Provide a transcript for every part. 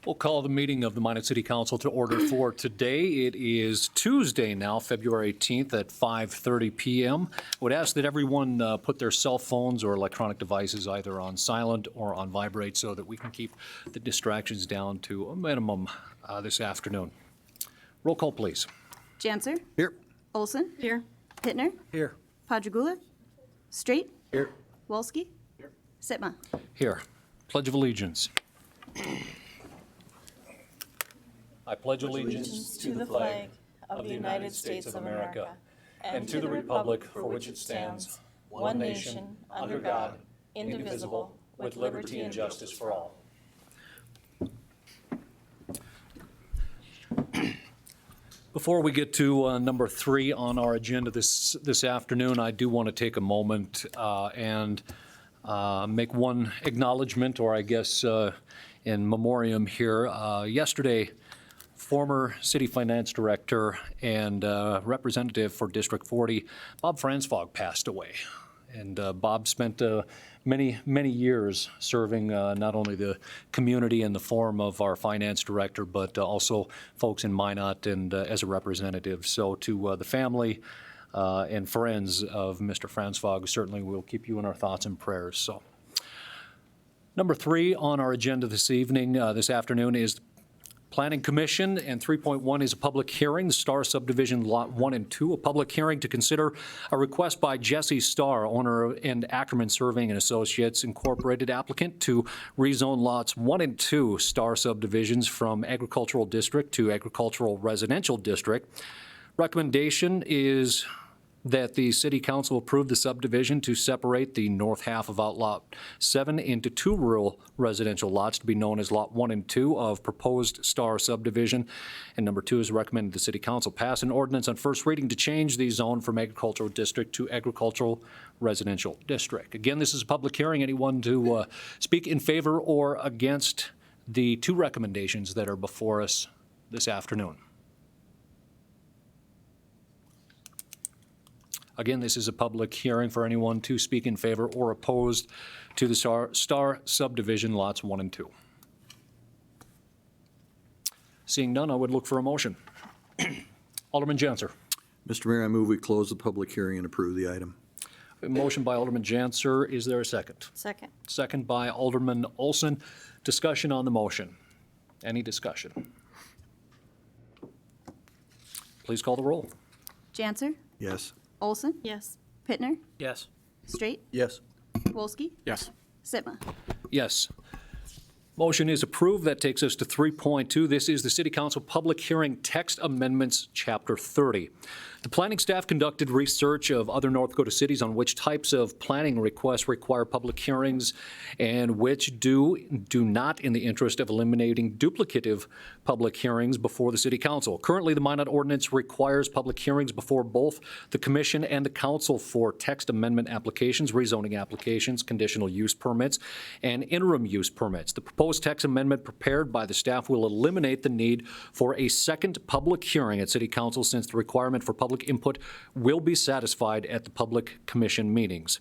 We'll call the meeting of the Minot City Council to order for today. It is Tuesday now, February 18th at 5:30 p.m. I would ask that everyone put their cell phones or electronic devices either on silent or on vibrate so that we can keep the distractions down to a minimum this afternoon. Roll call, please. Janser. Here. Olson. Here. Pittner. Here. Padragula. Straight. Here. Wolski. Here. Sitma. Here. Pledge of Allegiance. I pledge allegiance To the flag of the United States of America and to the republic for which it stands, one nation, under God, indivisible, with liberty and justice for all. Before we get to number 3 on our agenda this afternoon, I do want to take a moment and make one acknowledgement, or I guess in memoriam here. Yesterday, former City Finance Director and representative for District 40, Bob Franzfog, passed away. And Bob spent many years serving not only the community in the form of our finance director, but also folks in Minot and as a representative. So to the family and friends of Mr. Franzfog, certainly we'll keep you in our thoughts and prayers. So, number 3 on our agenda this afternoon is Planning Commission, and 3.1 is a public hearing, the Star Subdivision Lot 1 and 2, a public hearing to consider a request by Jesse Starr, owner and Ackerman Surveying and Associates Incorporated, applicant to rezone lots 1 and 2 Star subdivisions from agricultural district to agricultural residential district. Recommendation is that the City Council approve the subdivision to separate the north half of Outlot 7 into 2 rural residential lots to be known as Lot 1 and 2 of proposed Star subdivision. And number 2 is recommended the City Council pass an ordinance on first reading to change the zone from agricultural district to agricultural residential district. Again, this is a public hearing. Anyone to speak in favor or against the 2 recommendations that are before us this afternoon? Again, this is a public hearing for anyone to speak in favor or opposed to the Star subdivision lots 1 and 2. Seeing none, I would look for a motion. Alderman Janser. Mr. Mayor, I move we close the public hearing and approve the item. A motion by Alderman Janser. Is there a second? Second. Second by Alderman Olson. Discussion on the motion. Any discussion? Please call the roll. Janser. Yes. Olson. Yes. Pittner. Yes. Straight. Yes. Wolski. Yes. Sitma. Yes. Motion is approved. That takes us to 3.2. This is the City Council Public Hearing Text Amendments, Chapter 30. The planning staff conducted research of other North Dakota cities on which types of planning requests require public hearings and which do not, in the interest of eliminating duplicative public hearings before the City Council. Currently, the Minot Ordinance requires public hearings before both the Commission and the Council for text amendment applications, rezoning applications, conditional use permits, and interim use permits. The proposed text amendment prepared by the staff will eliminate the need for a second public hearing at City Council, since the requirement for public input will be satisfied at the Public Commission meetings.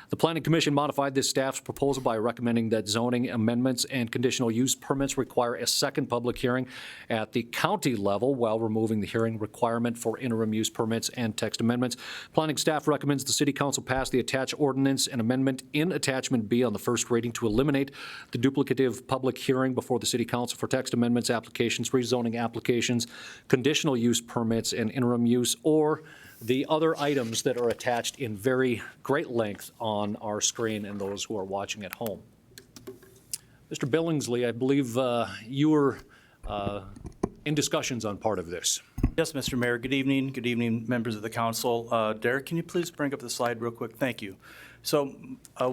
The Planning Commission modified this staff's proposal by recommending that zoning amendments and conditional use permits require a second public hearing at the county level, while removing the hearing requirement for interim use permits and text amendments. Planning staff recommends the City Council pass the attached ordinance and amendment in Attachment B on the first reading to eliminate the duplicative public hearing before the City Council for text amendments, applications, rezoning applications, conditional use permits, and interim use, or the other items that are attached in very great length on our screen and those who are watching at home. Mr. Billingsley, I believe you were in discussions on part of this. Yes, Mr. Mayor. Good evening. Good evening, members of the council. Derek, can you please bring up the slide real quick? Thank you. So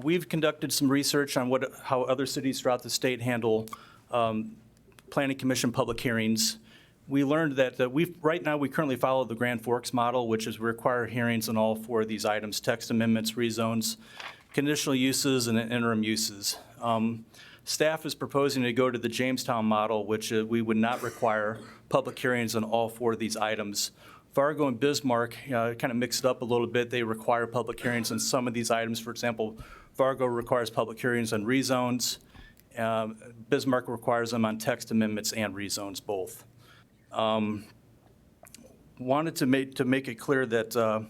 we've conducted some research on how other cities throughout the state handle planning commission public hearings. We learned that right now we currently follow the Grand Forks model, which is we require hearings on all 4 of these items: text amendments, rezones, conditional uses, and interim uses. Staff is proposing to go to the Jamestown model, which we would not require public hearings on all 4 of these items. Fargo and Bismarck kind of mix it up a little bit. They require public hearings on some of these items. For example, Fargo requires public hearings on rezones, Bismarck requires them on text amendments and rezones both. Wanted to make it clear that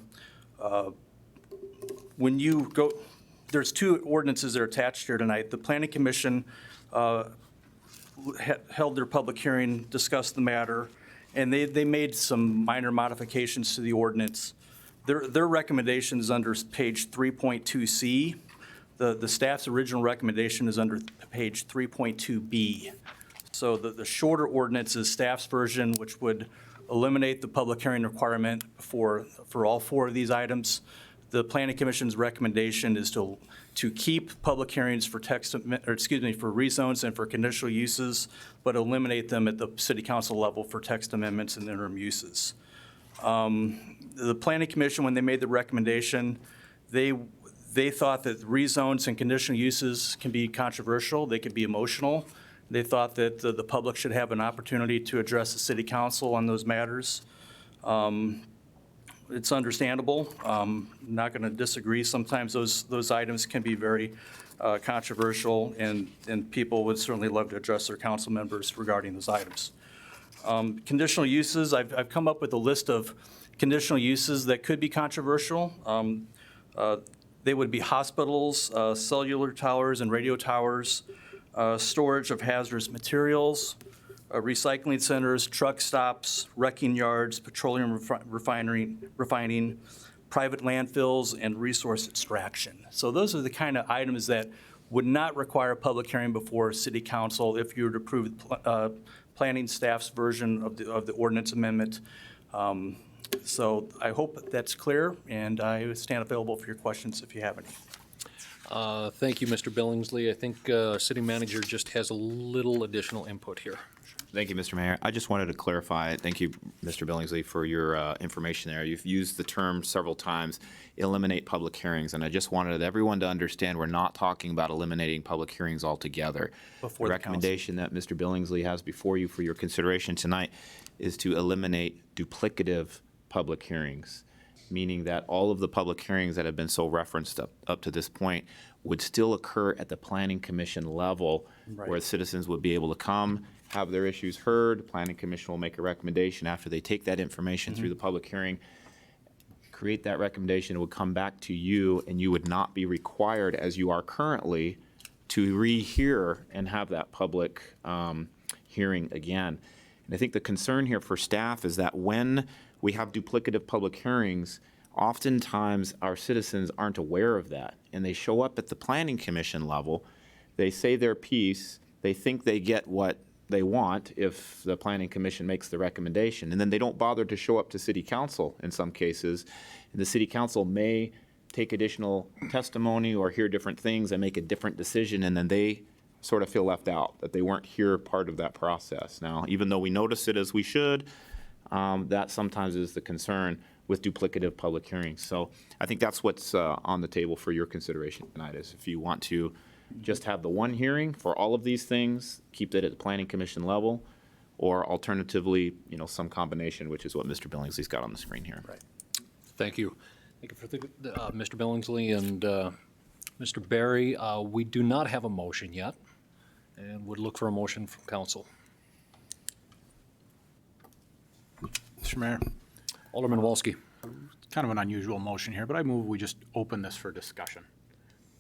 when you go, there's two ordinances that are attached here tonight. The Planning Commission held their public hearing, discussed the matter, and they made some minor modifications to the ordinance. Their recommendation is under page 3.2C. The staff's original recommendation is under page 3.2B. So the shorter ordinance is staff's version, which would eliminate the public hearing requirement for all four of these items. The Planning Commission's recommendation is to keep public hearings for for rezones and for conditional uses, but eliminate them at the city council level for text amendments and interim uses. The Planning Commission, when they made the recommendation, they thought that rezones and conditional uses can be controversial, they could be emotional. They thought that the public should have an opportunity to address the city council on those matters. It's understandable. Not going to disagree. Sometimes those items can be very controversial, and people would certainly love to address their council members regarding those items. Conditional uses, I've come up with a list of conditional uses that could be controversial. They would be hospitals, cellular towers and radio towers, storage of hazardous materials, recycling centers, truck stops, wrecking yards, petroleum refining, private landfills, and resource extraction. So those are the kind of items that would not require a public hearing before City Council if you were to approve planning staff's version of the ordinance amendment. So I hope that's clear, and I stand available for your questions if you have any. Thank you, Mr. Billingsley. I think City Manager just has a little additional input here. Thank you, Mr. Mayor. I just wanted to clarify, thank you, Mr. Billingsley, for your information there. You've used the term several times, eliminate public hearings, and I just wanted everyone to understand we're not talking about eliminating public hearings altogether. Before the the recommendation that Mr. Billingsley has before you for your consideration tonight is to eliminate duplicative public hearings, meaning that all of the public hearings that have been so referenced up to this point would still occur at the Planning Commission level, where citizens would be able to come, have their issues heard. Planning Commission will make a recommendation after they take that information through the public hearing, create that recommendation. It would come back to you, and you would not be required, as you are currently, to rehear and have that public hearing again. And I think the concern here for staff is that when we have duplicative public hearings, oftentimes our citizens aren't aware of that, and they show up at the Planning Commission level, they say their piece, they think they get what they want if the Planning Commission makes the recommendation, and then they don't bother to show up to City Council in some cases, and the City Council may take additional testimony or hear different things and make a different decision, and then they sort of feel left out, that they weren't here part of that process. Now, even though we notice it as we should, that sometimes is the concern with duplicative public hearings. So I think that's what's on the table for your consideration tonight, is if you want to just have the one hearing for all of these things, keep it at the Planning Commission level, or alternatively, some combination, which is what Mr. Billingsley's got on the screen here. Right. Thank you. Thank you for Mr. Billingsley and Mr. Barry. We do not have a motion yet, and would look for a motion from council. Mr. Mayor, Alderman Wolski. kind of an unusual motion here, but I move we just open this for discussion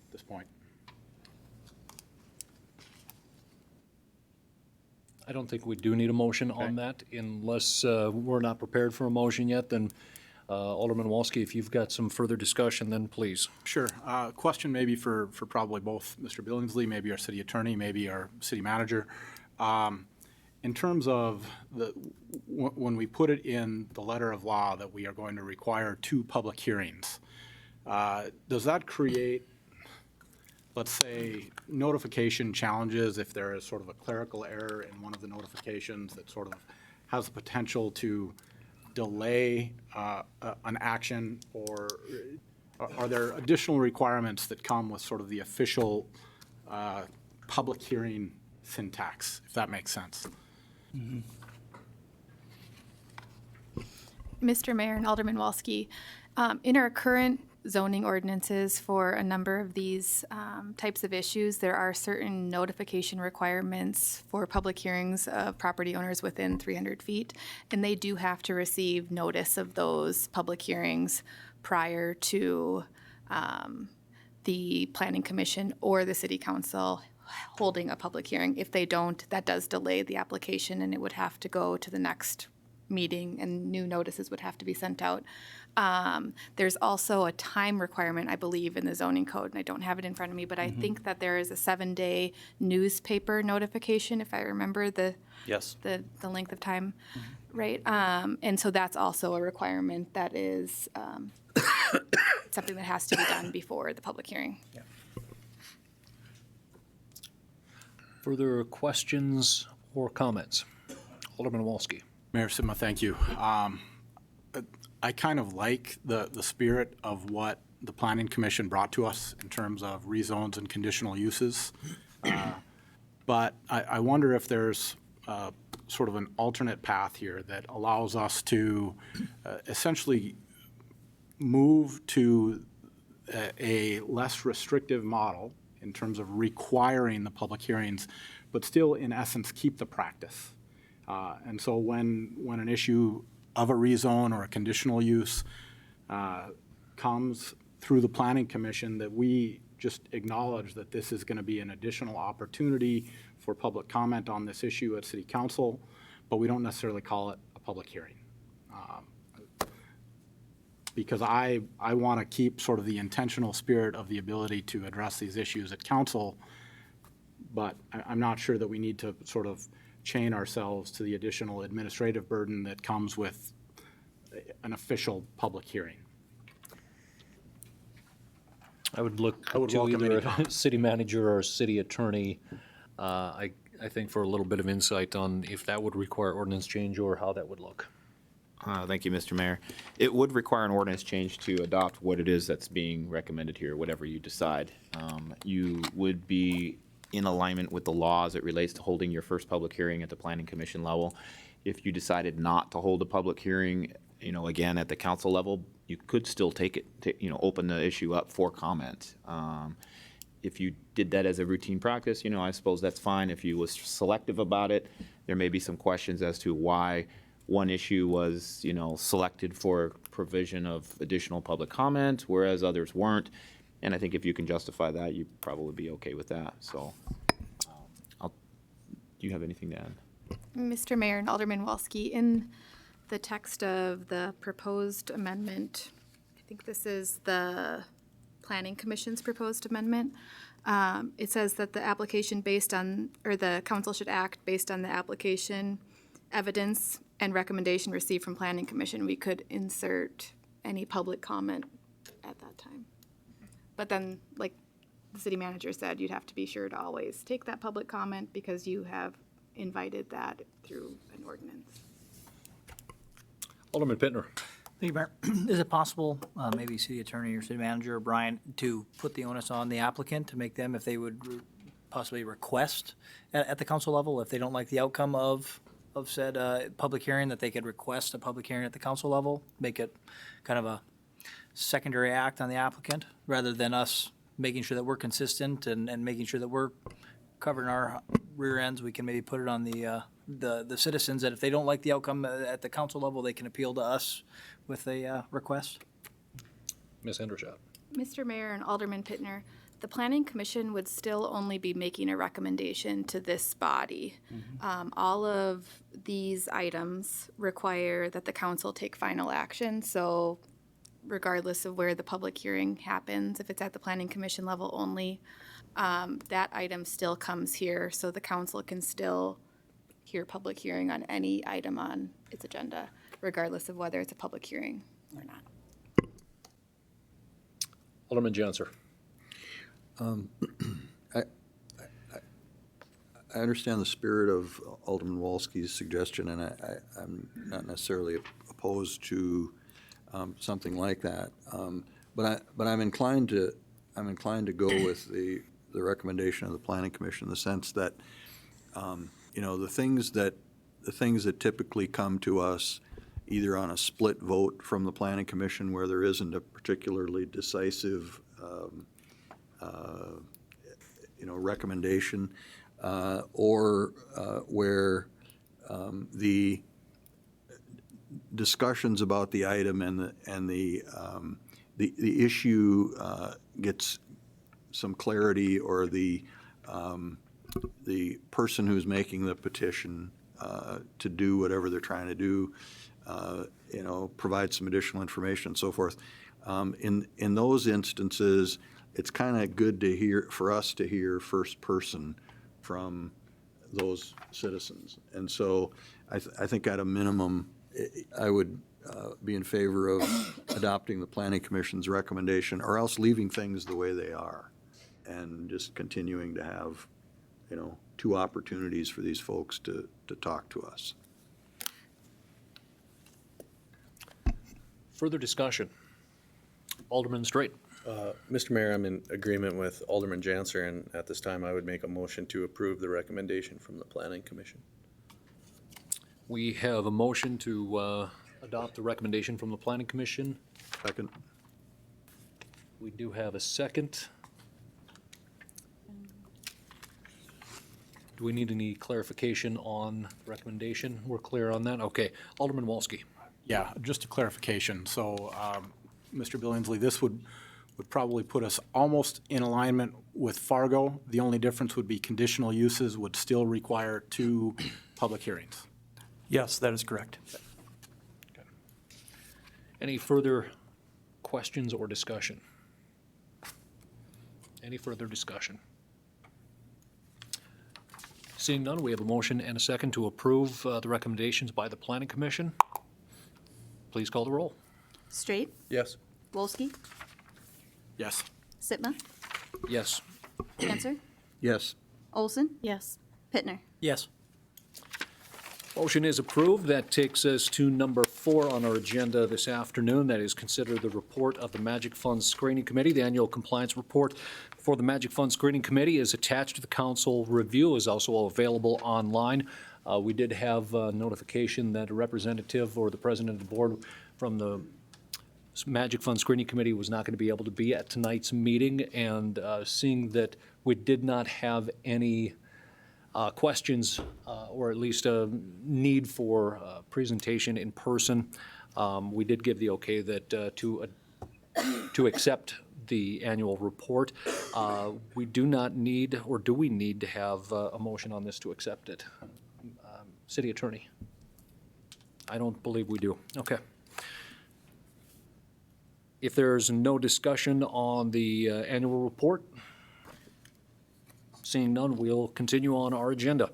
at this point. I don't think we do need a motion on that unless we're not prepared for a motion yet. Then Alderman Wolski, if you've got some further discussion, then please. Sure. Question maybe for probably both Mr. Billingsley, maybe our city attorney, maybe our city manager. In terms of when we put it in the letter of law that we are going to require 2 public hearings, does that create, let's say, notification challenges if there is sort of a clerical error in one of the notifications that sort of has the potential to delay an action, or are there additional requirements that come with sort of the official public hearing syntax, if that makes sense? Mm-hmm. Mr. Mayor and Alderman Wolski, in our current zoning ordinances for a number of these types of issues, there are certain notification requirements for public hearings of property owners within 300 feet, and they do have to receive notice of those public hearings prior to the Planning Commission or the City Council holding a public hearing. If they don't, that does delay the application, and it would have to go to the next meeting, and new notices would have to be sent out. There's also a time requirement, I believe, in the zoning code, and I don't have it in front of me, but I think that there is a 7-day newspaper notification, if I remember Yes. the length of time, right? And so that's also a requirement that is something that has to be done before the public hearing. Further questions or comments? Alderman Walski. Mayor Sima, thank you. I kind of like the spirit of what the Planning Commission brought to us in terms of rezones and conditional uses. But I wonder if there's sort of an alternate path here that allows us to essentially move to a less restrictive model in terms of requiring the public hearings, but still, in essence, keep the practice. And so when an issue of a rezone or a conditional use comes through the Planning Commission, that we just acknowledge that this is going to be an additional opportunity for public comment on this issue at City Council, but we don't necessarily call it a public hearing. Because I want to keep sort of the intentional spirit of the ability to address these issues at Council, but I'm not sure that we need to sort of chain ourselves to the additional administrative burden that comes with an official public hearing. I would look I would to welcome any either a comments. city manager or a city attorney, I think, for a little bit of insight on if that would require ordinance change or how that would look. Thank you, Mr. Mayor. It would require an ordinance change to adopt what it is that's being recommended here, whatever you decide. You would be in alignment with the law as it relates to holding your first public hearing at the Planning Commission level. If you decided not to hold a public hearing, again, at the council level, you could still open the issue up for comment. If you did that as a routine practice, I suppose that's fine. If you was selective about it, there may be some questions as to why one issue was, selected for provision of additional public comment, whereas others weren't. And I think if you can justify that, you'd probably be okay with that. So, do you have anything to add? Mr. Mayor and Alderman Walski, in the text of the proposed amendment, I think this is the Planning Commission's proposed amendment, it says that the application the council should act based on the application, evidence, and recommendation received from Planning Commission. We could insert any public comment at that time. But then, like the city manager said, you'd have to be sure to always take that public comment because you have invited that through an ordinance. Alderman Pittner. Thank you, Mayor. Is it possible, maybe city attorney or city manager, or Brian, to put the onus on the applicant to make them, if they would possibly request at the council level, if they don't like the outcome of said public hearing, that they could request a public hearing at the council level, make it kind of a secondary act on the applicant, rather than us making sure that we're consistent and making sure that we're covering our rear ends. We can maybe put it on the citizens, that if they don't like the outcome at the council level, they can appeal to us with a request. Ms. Hendershot. Mr. Mayor and Alderman Pittner, the Planning Commission would still only be making a recommendation to this body. All of these items require that the council take final action, so regardless of where the public hearing happens, if it's at the Planning Commission level only, that item still comes here, so the council can still hear public hearing on any item on its agenda, regardless of whether it's a public hearing or not. Alderman Janser. I understand the spirit of Alderman Walski's suggestion, and I'm not necessarily opposed to something like that. But I'm inclined to go with the recommendation of the Planning Commission in the sense that the things that typically come to us either on a split vote from the planning commission where there isn't a particularly decisive recommendation, or where the discussions about the item and the issue gets some clarity, or the person who's making the petition to do whatever they're trying to do, provide some additional information and so forth. In those instances, it's kind of good for us to hear first person from those citizens. And so I think at a minimum, I would be in favor of adopting the Planning Commission's recommendation, or else leaving things the way they are and just continuing to have, two opportunities for these folks to talk to us. Further discussion? Alderman Straight. Mr. Mayor, I'm in agreement with Alderman Janser, and at this time, I would make a motion to approve the recommendation from the Planning Commission. We have a motion to adopt the recommendation from the Planning Commission. Second. We do have a second. Do we need any clarification on the recommendation? We're clear on that? Okay. Alderman Wolski. Yeah, just a clarification. So, Mr. Billingsley, this would probably put us almost in alignment with Fargo. The only difference would be conditional uses would still require 2 public hearings. Yes, that is correct. Any further questions or discussion? Any further discussion? Seeing none, we have a motion and a second to approve the recommendations by the Planning Commission. Please call the roll. Straight, Yes. Wolski, Yes. Sitma, Yes. Cancer, Yes. Olson, Yes. Pittner. Yes. Motion is approved. That takes us to number 4 on our agenda this afternoon. That is consider the report of the Magic Fund Screening Committee. The annual compliance report for the Magic Fund Screening Committee is attached to the council review, is also available online. We did have notification that a representative or the president of the board from the Magic Fund Screening Committee was not going to be able to be at tonight's meeting, and seeing that we did not have any questions, or at least a need for presentation in person, we did give the okay that to accept the annual report. We do not need, or do we need to have a motion on this to accept it? City Attorney? I don't believe we do. Okay. If there's no discussion on the annual report, seeing none, we'll continue on our agenda.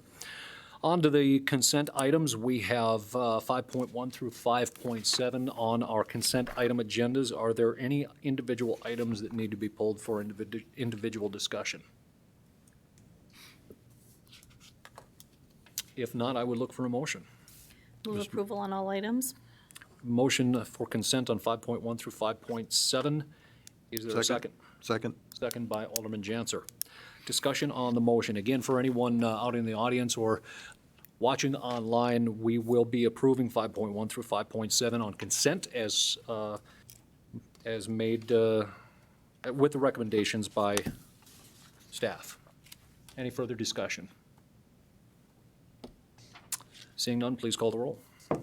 On to the consent items. We have 5.1 through 5.7 on our consent item agendas. Are there any individual items that need to be pulled for individual discussion? If not, I would look for a motion. Move approval on all items. Motion for consent on 5.1 through 5.7. Is there a second? Second. Second by Alderman Janser. Discussion on the motion. Again, for anyone out in the audience or watching online, we will be approving 5.1 through 5.7 on consent as made with the recommendations by staff. Any further discussion? Seeing none, please call the roll.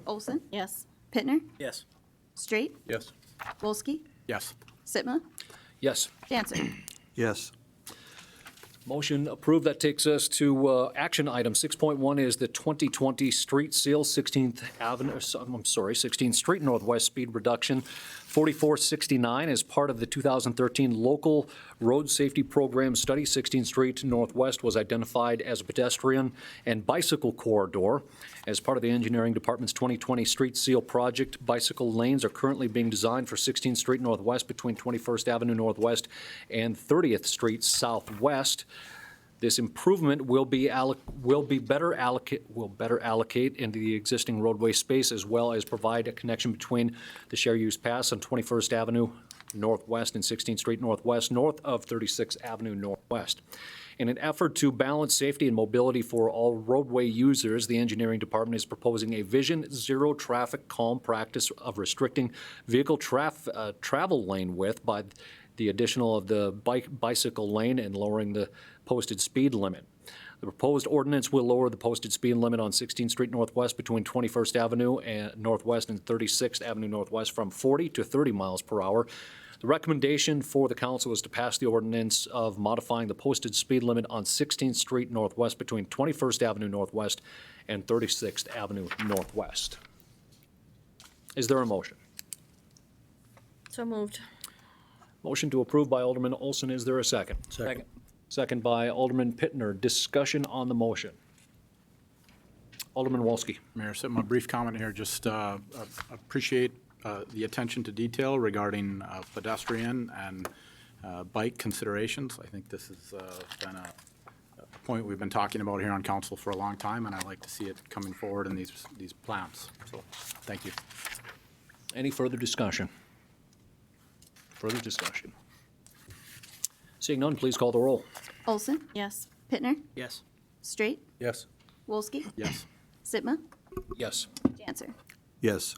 Olson, Yes. Pittner, Yes. Straight, Yes. Wolski, Yes. Sitma, Yes. Janser. Yes. Motion approved. That takes us to action item 6.1 is the 2020 street seal, 16th Street Northwest speed reduction, 4469 as part of the 2013 local road safety program study. 16th Street Northwest was identified as a pedestrian and bicycle corridor. As part of the engineering department's 2020 street seal project, bicycle lanes are currently being designed for 16th Street Northwest between 21st Avenue Northwest and 30th Street Southwest. This improvement will better allocate into the existing roadway space, as well as provide a connection between the share use pass on 21st Avenue Northwest and 16th Street Northwest, north of 36th Avenue Northwest. In an effort to balance safety and mobility for all roadway users, the engineering department is proposing a Vision Zero traffic calm practice of restricting vehicle travel lane width by the additional of the bicycle lane and lowering the posted speed limit. The proposed ordinance will lower the posted speed limit on 16th Street Northwest between 21st Avenue and Northwest and 36th Avenue Northwest from 40 to 30 miles per hour. The recommendation for the council is to pass the ordinance of modifying the posted speed limit on 16th Street Northwest between 21st Avenue Northwest and 36th Avenue Northwest. Is there a motion? So moved. Motion to approve by Alderman Olson. Is there a second? Second. Second by Alderman Pittner. Discussion on the motion. Alderman Wolski. Mayor, so my brief comment here, just appreciate the attention to detail regarding pedestrian and bike considerations. I think this has been a point we've been talking about here on council for a long time, and I like to see it coming forward in these plans. So, thank you. Any further discussion? Further discussion? Seeing none, please call the roll. Olson? Yes. Pittner? Yes. Straight? Yes. Wolski? Yes. Sitma? Yes. Janser? Yes.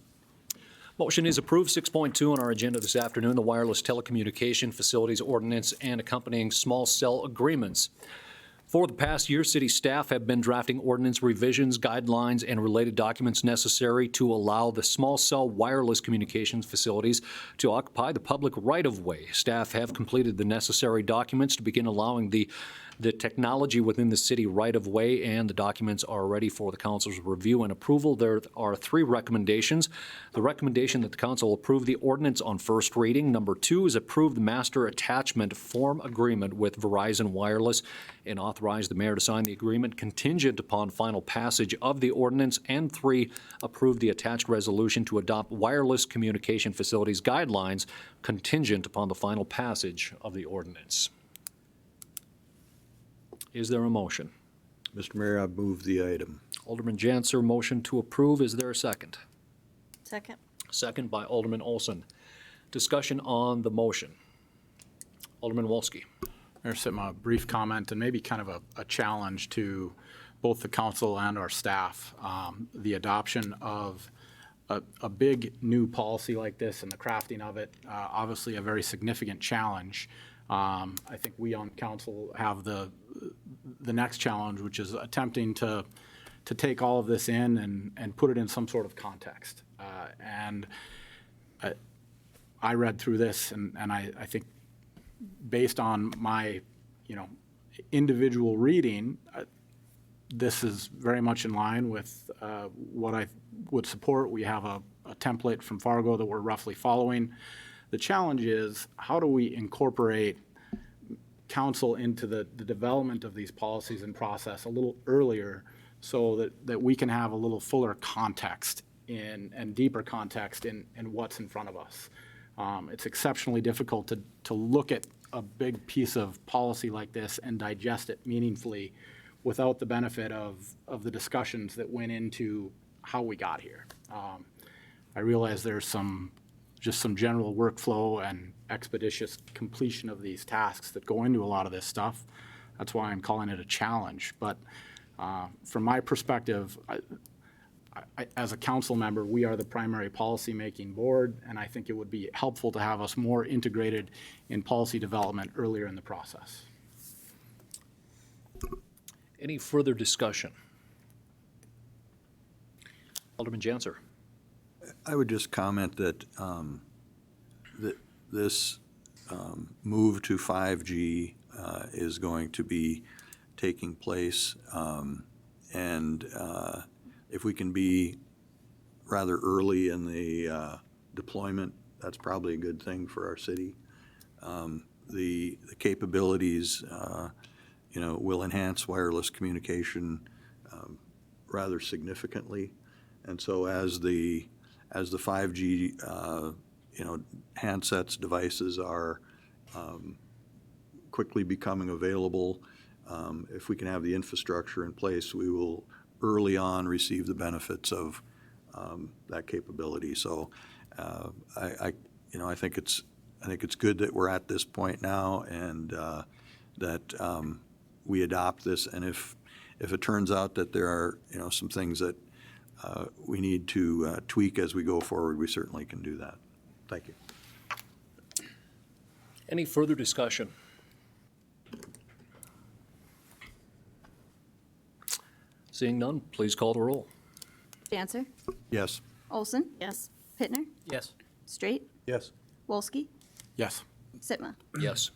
Motion is approved. 6.2 on our agenda this afternoon, the wireless telecommunication facilities ordinance and accompanying small cell agreements. For the past year, city staff have been drafting ordinance revisions, guidelines, and related documents necessary to allow the small cell wireless communications facilities to occupy the public right-of-way. Staff have completed the necessary documents to begin allowing the technology within the city right-of-way, and the documents are ready for the council's review and approval. There are 3 recommendations. The recommendation that the council approve the ordinance on first reading. Number 2 is approve the master attachment form agreement with Verizon Wireless and authorize the mayor to sign the agreement contingent upon final passage of the ordinance. And 3, approve the attached resolution to adopt wireless communication facilities guidelines contingent upon the final passage of the ordinance. Is there a motion? Mr. Mayor, I move the item. Alderman Janser, motion to approve. Is there a second? Second. Second by Alderman Olson. Discussion on the motion. Alderman Wolski. Mayor, Sitma, a brief comment and maybe kind of a challenge to both the council and our staff. The adoption of a big new policy like this and the crafting of it, obviously a very significant challenge. I think we on council have the next challenge, which is attempting to take all of this in and put it in some sort of context. And I read through this, and I think based on my, individual reading, this is very much in line with what I would support. We have a template from Fargo that we're roughly following. The challenge is, how do we incorporate council into the development of these policies and process a little earlier so that we can have a little fuller context and deeper context in what's in front of us. It's exceptionally difficult to look at a big piece of policy like this and digest it meaningfully without the benefit of the discussions that went into how we got here. I realize there's just some general workflow and expeditious completion of these tasks that go into a lot of this stuff. That's why I'm calling it a challenge. But from my perspective, I, as a council member, we are the primary policy-making board, and I think it would be helpful to have us more integrated in policy development earlier in the process. Any further discussion? Alderman Janser. I would just comment that this move to 5G is going to be taking place, and if we can be rather early in the deployment, that's probably a good thing for our city. The capabilities, will enhance wireless communication rather significantly, and so as the 5G handsets, devices are quickly becoming available, if we can have the infrastructure in place, we will early on receive the benefits of that capability. So I think it's I think it's good that we're at this point now and that we adopt this. And if it turns out that there are, some things that we need to tweak as we go forward, we certainly can do that. Thank you. Any further discussion? Seeing none, please call the roll. Dancer, Yes. Olson. Yes. Pittner, Yes. Straight, Yes. Wolski, Yes. Sitma. Yes.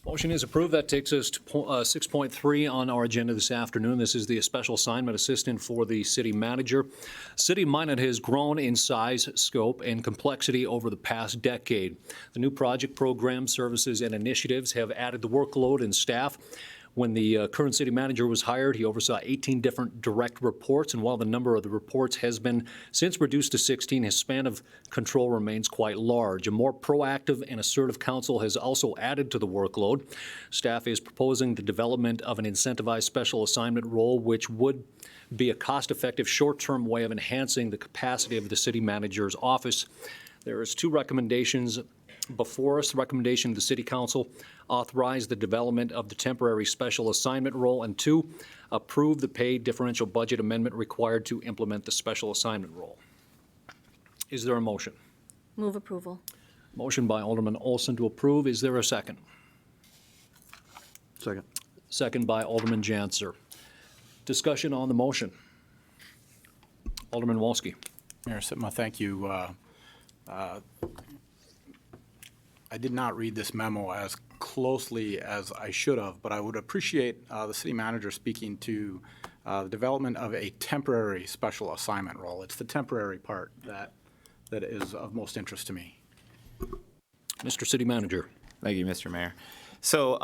Motion is approved. That takes us to 6.3 on our agenda this afternoon. This is the special assignment assistant for the city manager. City Minot has grown in size, scope, and complexity over the past decade. The new project programs, services, and initiatives have added the workload and staff. When the current city manager was hired, he oversaw 18 different direct reports, and while the number of the reports has been since reduced to 16, his span of control remains quite large. A more proactive and assertive council has also added to the workload. Staff is proposing the development of an incentivized special assignment role, which would be a cost-effective, short-term way of enhancing the capacity of the city manager's office. There is two recommendations before us. The recommendation of the City Council: authorize the development of the temporary special assignment role, and 2, approve the pay differential budget amendment required to implement the special assignment role. Is there a motion? Move approval. Motion by Alderman Olson to approve. Is there a second? Second. Second by Alderman Janser. Discussion on the motion. Alderman Wolski. Mayor Sitma, thank you. I did not read this memo as closely as I should have, but I would appreciate the city manager speaking to the development of a temporary special assignment role. It's the temporary part that is of most interest to me. Mr. City Manager. Thank you, Mr. Mayor. So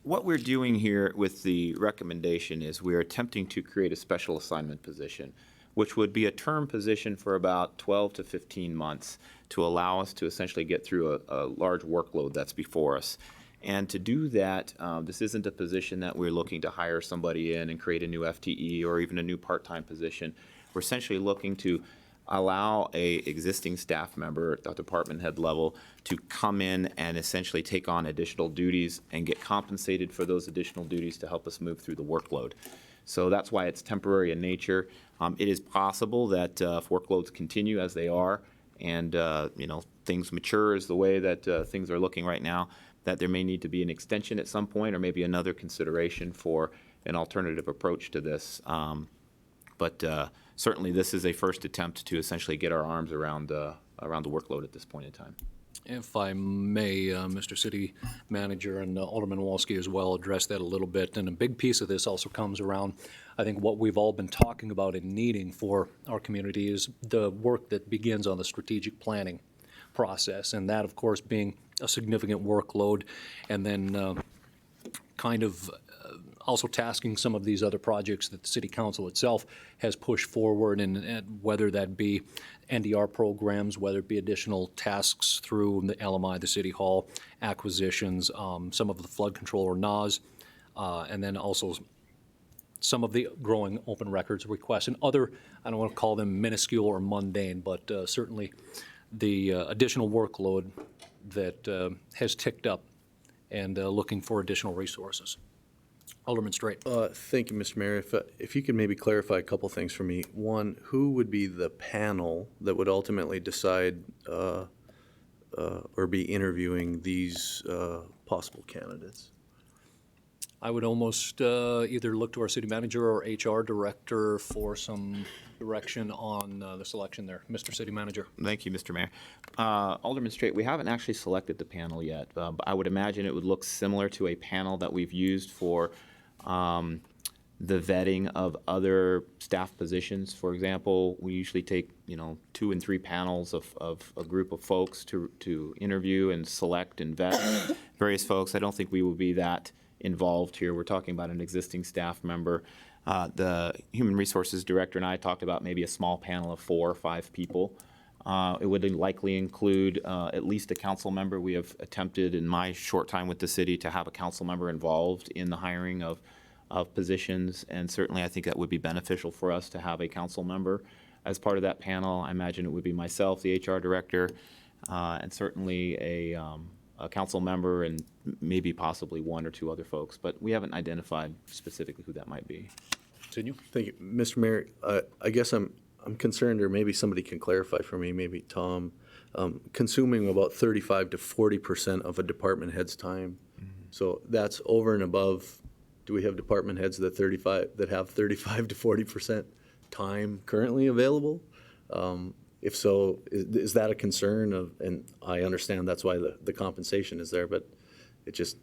what we're doing here with the recommendation is we're attempting to create a special assignment position, which would be a term position for about 12 to 15 months to allow us to essentially get through a large workload that's before us. And to do that, this isn't a position that we're looking to hire somebody in and create a new FTE or even a new part-time position. We're essentially looking to allow a existing staff member at the department head level to come in and essentially take on additional duties and get compensated for those additional duties to help us move through the workload. So that's why it's temporary in nature. It is possible that if workloads continue as they are and things mature as the way that things are looking right now, that there may need to be an extension at some point or maybe another consideration for an alternative approach to this. But certainly this is a first attempt to essentially get our arms around the workload at this point in time. If I may, Mr. City Manager and Alderman Wolski as well, address that a little bit. And a big piece of this also comes around, I think, what we've all been talking about and needing for our community is the work that begins on the strategic planning process. And that, of course, being a significant workload, and then also tasking some of these other projects that the City Council itself has pushed forward, and whether that be NDR programs, whether it be additional tasks through the LMI, the City Hall, acquisitions, some of the flood control or NAS, and then also some of the growing open records requests and other, I don't want to call them minuscule or mundane, but certainly the additional workload that has ticked up and looking for additional resources. Alderman Straight. Thank you, Mr. Mayor. If you could maybe clarify a couple things for me. One, who would be the panel that would ultimately decide or be interviewing these possible candidates? I would almost either look to our city manager or HR director for some direction on the selection there. Mr. City Manager. Thank you, Mr. Mayor. Alderman Straight, we haven't actually selected the panel yet, but I would imagine it would look similar to a panel that we've used for the vetting of other staff positions. For example, we usually take 2 and 3 panels of a group of folks to interview and select and vet various folks. I don't think we will be that involved here. We're talking about an existing staff member. The Human Resources Director and I talked about maybe a small panel of 4 or 5 people. It would likely include at least a council member. We have attempted in my short time with the city to have a council member involved in the hiring of positions, and certainly I think that would be beneficial for us to have a council member as part of that panel. I imagine it would be myself, the HR director, and certainly a council member and maybe possibly one or two other folks, but we haven't identified specifically who that might be. Continue. Thank you. Mr. Mayor, I guess I'm concerned, or maybe somebody can clarify for me, maybe Tom, consuming about 35 to 40% of a department head's time. So that's over and above, do we have department heads that have 35 to 40% time currently available? If so, is that a concern and I understand that's why the compensation is there, but it just,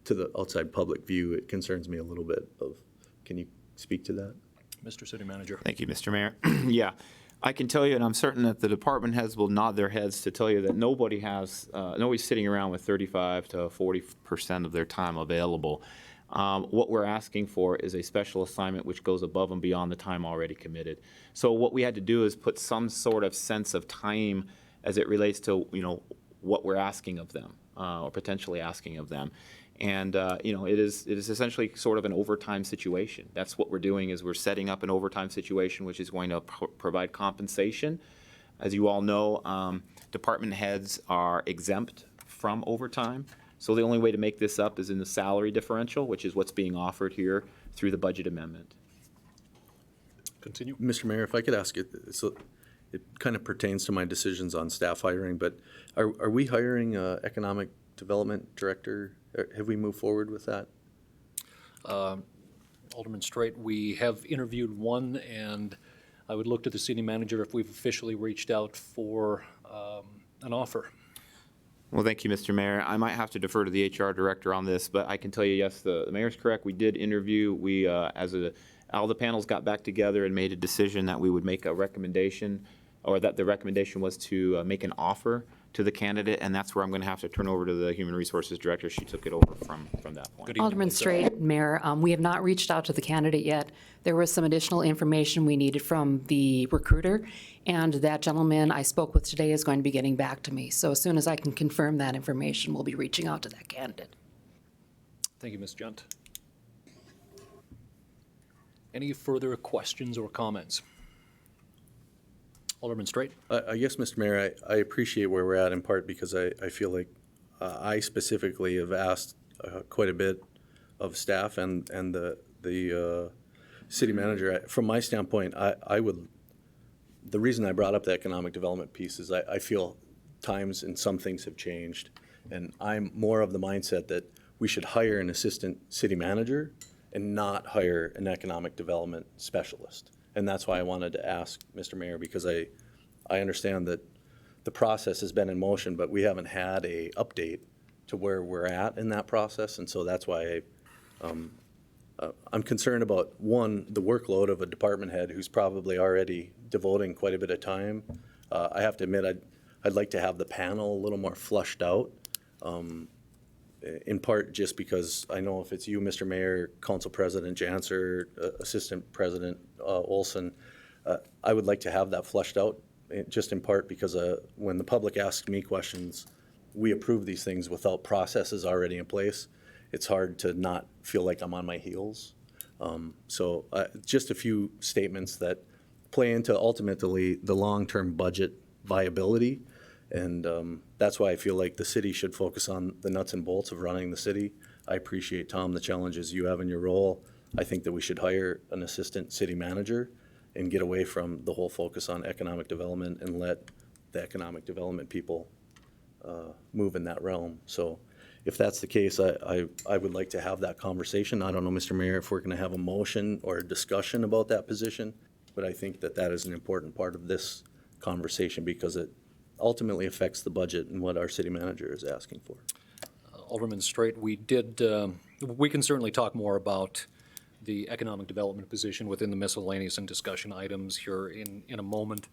to the outside public view, it concerns me a little bit can you speak to that? Mr. City Manager. Thank you, Mr. Mayor. Yeah, I can tell you, and I'm certain that the department heads will nod their heads to tell you that nobody's sitting around with 35 to 40% of their time available. What we're asking for is a special assignment which goes above and beyond the time already committed. So what we had to do is put some sort of sense of time as it relates to, what we're asking of them, or potentially asking of them. And, it is essentially sort of an overtime situation. That's what we're doing, is we're setting up an overtime situation which is going to provide compensation. As you all know, department heads are exempt from overtime. So the only way to make this up is in the salary differential, which is what's being offered here through the budget amendment. Continue. Mr. Mayor, if I could ask it, so it kind of pertains to my decisions on staff hiring, but are we hiring an economic development director? Have we moved forward with that? Alderman Straight, we have interviewed one, and I would look to the city manager if we've officially reached out for an offer. Well, thank you, Mr. Mayor. I might have to defer to the HR director on this, but I can tell you, yes, the mayor's correct. We did interview. We, all the panels got back together and made a decision that we would make a recommendation, or that the recommendation was to make an offer to the candidate, and that's where I'm going to have to turn over to the Human Resources Director. She took it over from that point. Good evening, Alderman Lisa. Straight, Mayor, we have not reached out to the candidate yet. There was some additional information we needed from the recruiter, and that gentleman I spoke with today is going to be getting back to me. So as soon as I can confirm that information, we'll be reaching out to that candidate. Thank you, Ms. Junt. Any further questions or comments? Alderman Straight. I guess, Mr. Mayor, I appreciate where we're at in part because I feel like I specifically have asked quite a bit of staff and the city manager. From my standpoint, the reason I brought up the economic development piece is I feel times and some things have changed. And I'm more of the mindset that we should hire an assistant city manager and not hire an economic development specialist. And that's why I wanted to ask Mr. Mayor, because I understand that the process has been in motion, but we haven't had a update to where we're at in that process. And so that's why I'm concerned about, one, the workload of a department head who's probably already devoting quite a bit of time. I have to admit, I'd like to have the panel a little more flushed out, in part just because I know if it's you, Mr. Mayor, Council President Janser, Assistant President Olson, I would like to have that flushed out, just in part because when the public asks me questions, we approve these things without processes already in place. It's hard to not feel like I'm on my heels. So just a few statements that play into ultimately the long-term budget viability. And that's why I feel like the city should focus on the nuts and bolts of running the city. I appreciate, Tom, the challenges you have in your role. I think that we should hire an assistant city manager and get away from the whole focus on economic development and let the economic development people move in that realm. So if that's the case, I would like to have that conversation. I don't know, Mr. Mayor, if we're going to have a motion or a discussion about that position, but I think that that is an important part of this conversation because it ultimately affects the budget and what our city manager is asking for. Alderman Straight, we can certainly talk more about the economic development position within the miscellaneous and discussion items here in a moment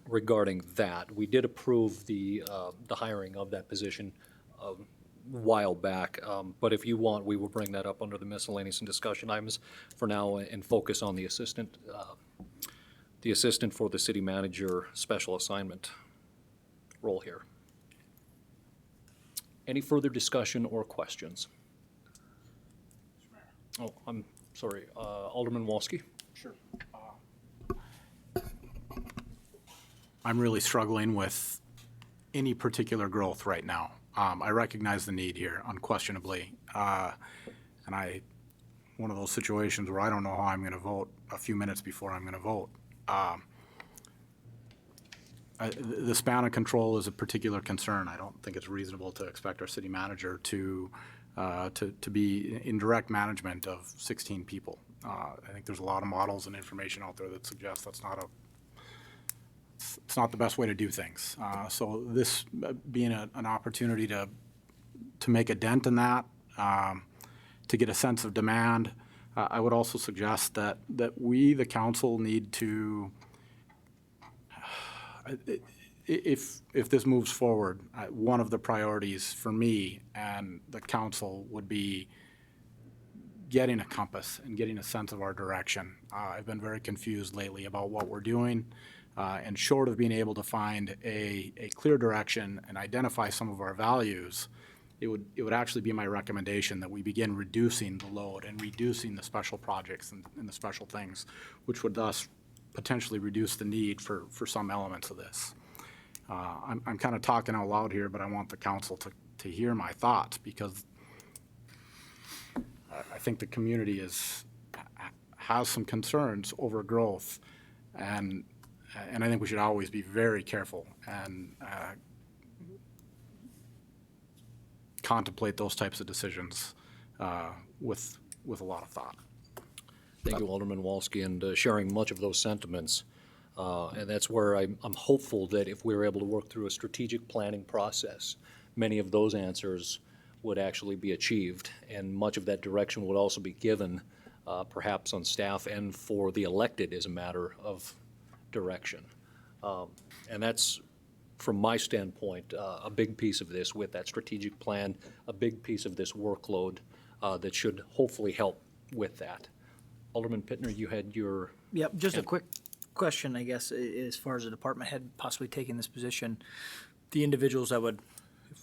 regarding that. We did approve the hiring of that position a while back, but if you want, we will bring that up under the miscellaneous and discussion items for now and focus on the assistant for the city manager special assignment role here. Any further discussion or questions? Oh, I'm sorry, Alderman Wolski. Sure. I'm really struggling with any particular growth right now. I recognize the need here unquestionably. And one of those situations where I don't know how I'm going to vote a few minutes before I'm going to vote. The span of control is a particular concern. I don't think it's reasonable to expect our city manager to be in direct management of 16 people. I think there's a lot of models and information out there that suggest it's not the best way to do things. So this being an opportunity to make a dent in that, to get a sense of demand, I would also suggest that we, the council, need to, if this moves forward, one of the priorities for me and the council would be getting a compass and getting a sense of our direction. I've been very confused lately about what we're doing, and short of being able to find a clear direction and identify some of our values, it would actually be my recommendation that we begin reducing the load and reducing the special projects and the special things, which would thus potentially reduce the need for some elements of this. I'm kind of talking out loud here, but I want the council to hear my thoughts, because I think the community has some concerns over growth, and I think we should always be very careful and contemplate those types of decisions with a lot of thought. Thank you, Alderman Walsky, and sharing much of those sentiments. And that's where I'm hopeful that if we're able to work through a strategic planning process, many of those answers would actually be achieved, and much of that direction would also be given perhaps on staff and for the elected as a matter of direction. And that's, from my standpoint, a big piece of this with that strategic plan, a big piece of this workload that should hopefully help with that. Alderman Pittner, you had your... Yep, just a quick question, I guess, as far as the department head possibly taking this position, the individuals that would,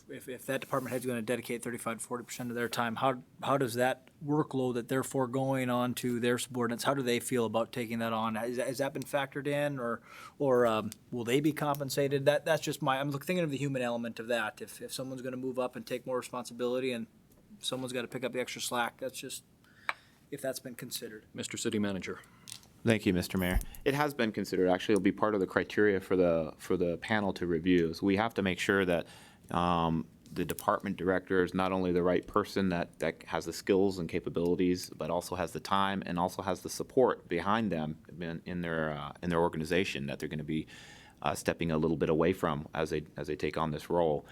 if that department head's going to dedicate 35 to 40% of their time, how does that workload that they're foregoing on to their subordinates, how do they feel about taking that on? Has that been factored in, or will they be compensated? That's just I'm thinking of the human element of that. If someone's going to move up and take more responsibility and someone's got to pick up the extra slack, that's just, if that's been considered. Mr. City Manager. Thank you, Mr. Mayor. It has been considered. Actually, it'll be part of the criteria for the panel to review. So we have to make sure that the department director is not only the right person that has the skills and capabilities, but also has the time and also has the support behind them in their organization that they're going to be stepping a little bit away from as they take on this role.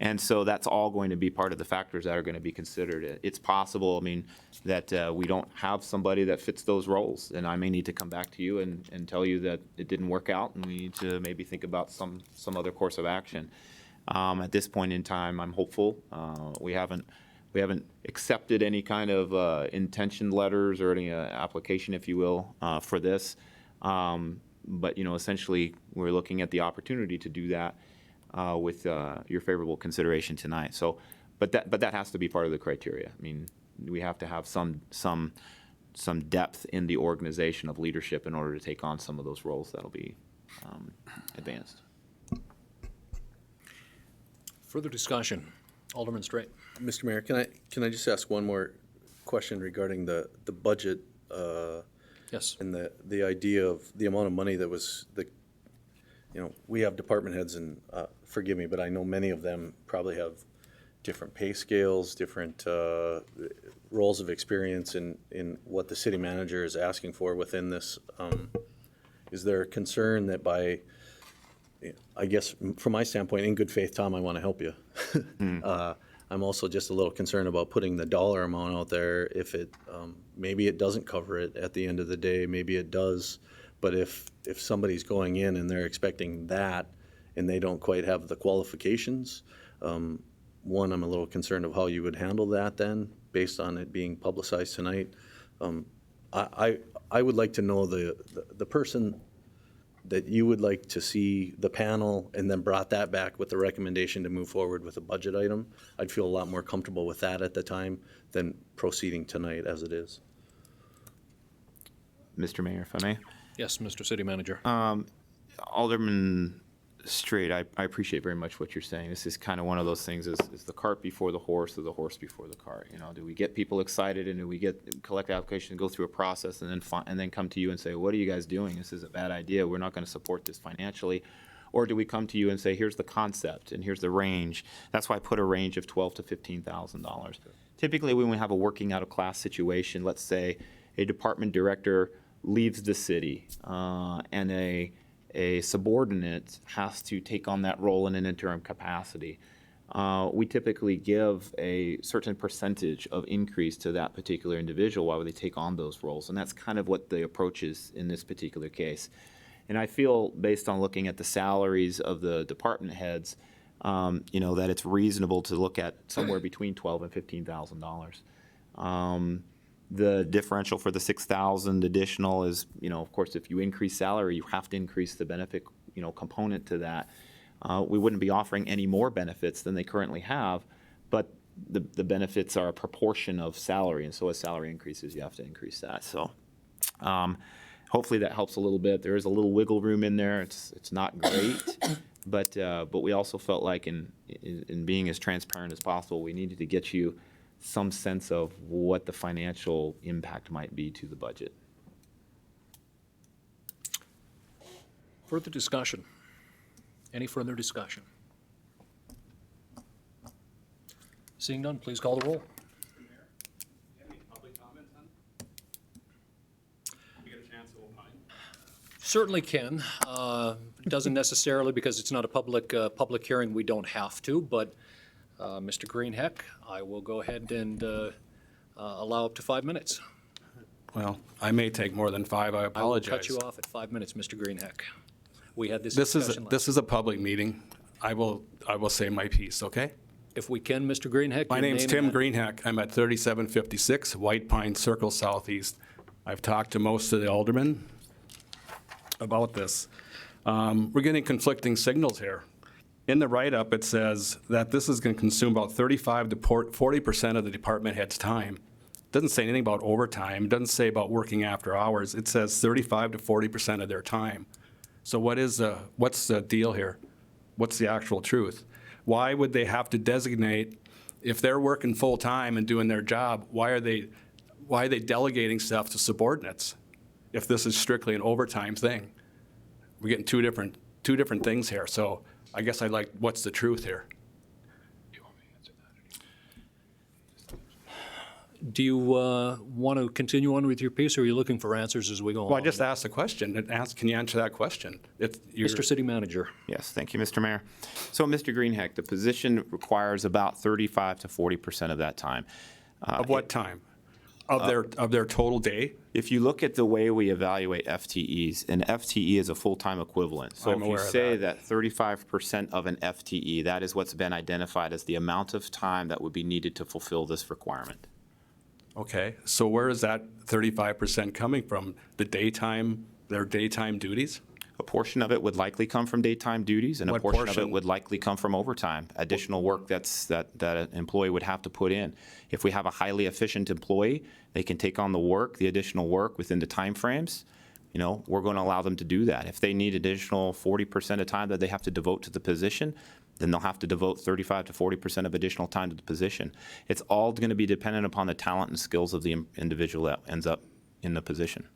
And so that's all going to be part of the factors that are going to be considered. It's possible, I mean, that we don't have somebody that fits those roles, and I may need to come back to you and tell you that it didn't work out, and we need to maybe think about some other course of action. At this point in time, I'm hopeful. We haven't accepted any kind of intention letters or any application, if you will, for this. But essentially, we're looking at the opportunity to do that with your favorable consideration tonight. So, but that has to be part of the criteria. I mean, we have to have some depth in the organization of leadership in order to take on some of those roles that'll be advanced. Further discussion. Alderman Straight. Mr. Mayor, can I just ask one more question regarding the budget? Yes. And the idea of the amount of money that was we have department heads, and forgive me, but I know many of them probably have different pay scales, different roles of experience in what the city manager is asking for within this. Is there a concern that by, I guess from my standpoint, in good faith, Tom, I want to help you. I'm also just a little concerned about putting the dollar amount out there. If it, maybe it doesn't cover it at the end of the day, maybe it does. But if somebody's going in and they're expecting that and they don't quite have the qualifications, one, I'm a little concerned of how you would handle that then, based on it being publicized tonight. I would like to know the person that you would like to see the panel and then brought that back with the recommendation to move forward with a budget item. I'd feel a lot more comfortable with that at the time than proceeding tonight as it is. Mr. Mayor, if I may. Yes, Mr. City Manager. Alderman Straight, I appreciate very much what you're saying. This is kind of one of those things, is the cart before the horse or the horse before the cart? You know, do we get people excited and do we collect applications, go through a process and then come to you and say, what are you guys doing? This is a bad idea. We're not going to support this financially. Or do we come to you and say, here's the concept and here's the range? That's why I put a range of $12,000 to $15,000. Typically, when we have a working out of class situation, let's say a department director leaves the city and a subordinate has to take on that role in an interim capacity. We typically give a certain percentage of increase to that particular individual while they take on those roles. And that's kind of what the approach is in this particular case. And I feel, based on looking at the salaries of the department heads, that it's reasonable to look at somewhere between $12,000 and $15,000. The differential for the $6,000 additional is, of course, if you increase salary, you have to increase the benefit, component to that. We wouldn't be offering any more benefits than they currently have, but the benefits are a proportion of salary, and so as salary increases, you have to increase that. So hopefully that helps a little bit. There is a little wiggle room in there. It's not great, but we also felt like in being as transparent as possible, we needed to get you some sense of what the financial impact might be to the budget. Further discussion? Any further discussion? Seeing none, please call the roll. Certainly can. Doesn't necessarily, because it's not a public hearing, we don't have to, but Mr. Greenheck, I will go ahead and allow up to 5 minutes. Well, I may take more than 5. I apologize. I will cut you off at 5 minutes, Mr. Greenheck. We had this This discussion last. is a public meeting. I will say my piece, okay? If we can, Mr. Greenheck. My your name's name Tim and- Greenheck. I'm at 3756 White Pine Circle Southeast. I've talked to most of the aldermen about this. We're getting conflicting signals here. In the write-up, it says that this is going to consume about 35 to 40% of the department head's time. It doesn't say anything about overtime. It doesn't say about working after hours. It says 35 to 40% of their time. So what's the deal here? What's the actual truth? Why would they have to designate, if they're working full-time and doing their job, why are they delegating stuff to subordinates if this is strictly an overtime thing? We're getting two different things here. So I guess I'd like, what's the truth here? Do you want to continue on with your piece, or are you looking for answers as we go on? Well, I just asked the question. Can you answer that question? Mr. City Manager. Yes, thank you, Mr. Mayor. So, Mr. Greenheck, the position requires about 35 to 40% of that time. Of what time? Of their total day? If you look at the way we evaluate FTEs, an FTE is a full-time equivalent. So I'm if you aware of say that 35% of an FTE, that is what's been identified as the amount of time that would be needed to fulfill this requirement. Okay, so where is that 35% coming from? Their daytime duties? A portion of it would likely come from daytime duties, and a What portion of it portion? would likely come from overtime, additional work that an employee would have to put in. If we have a highly efficient employee, they can take on the additional work within the timeframes. We're going to allow them to do that. If they need additional 40% of time that they have to devote to the position, then they'll have to devote 35 to 40% of additional time to the position. It's all going to be dependent upon the talent and skills of the individual that ends up in the position.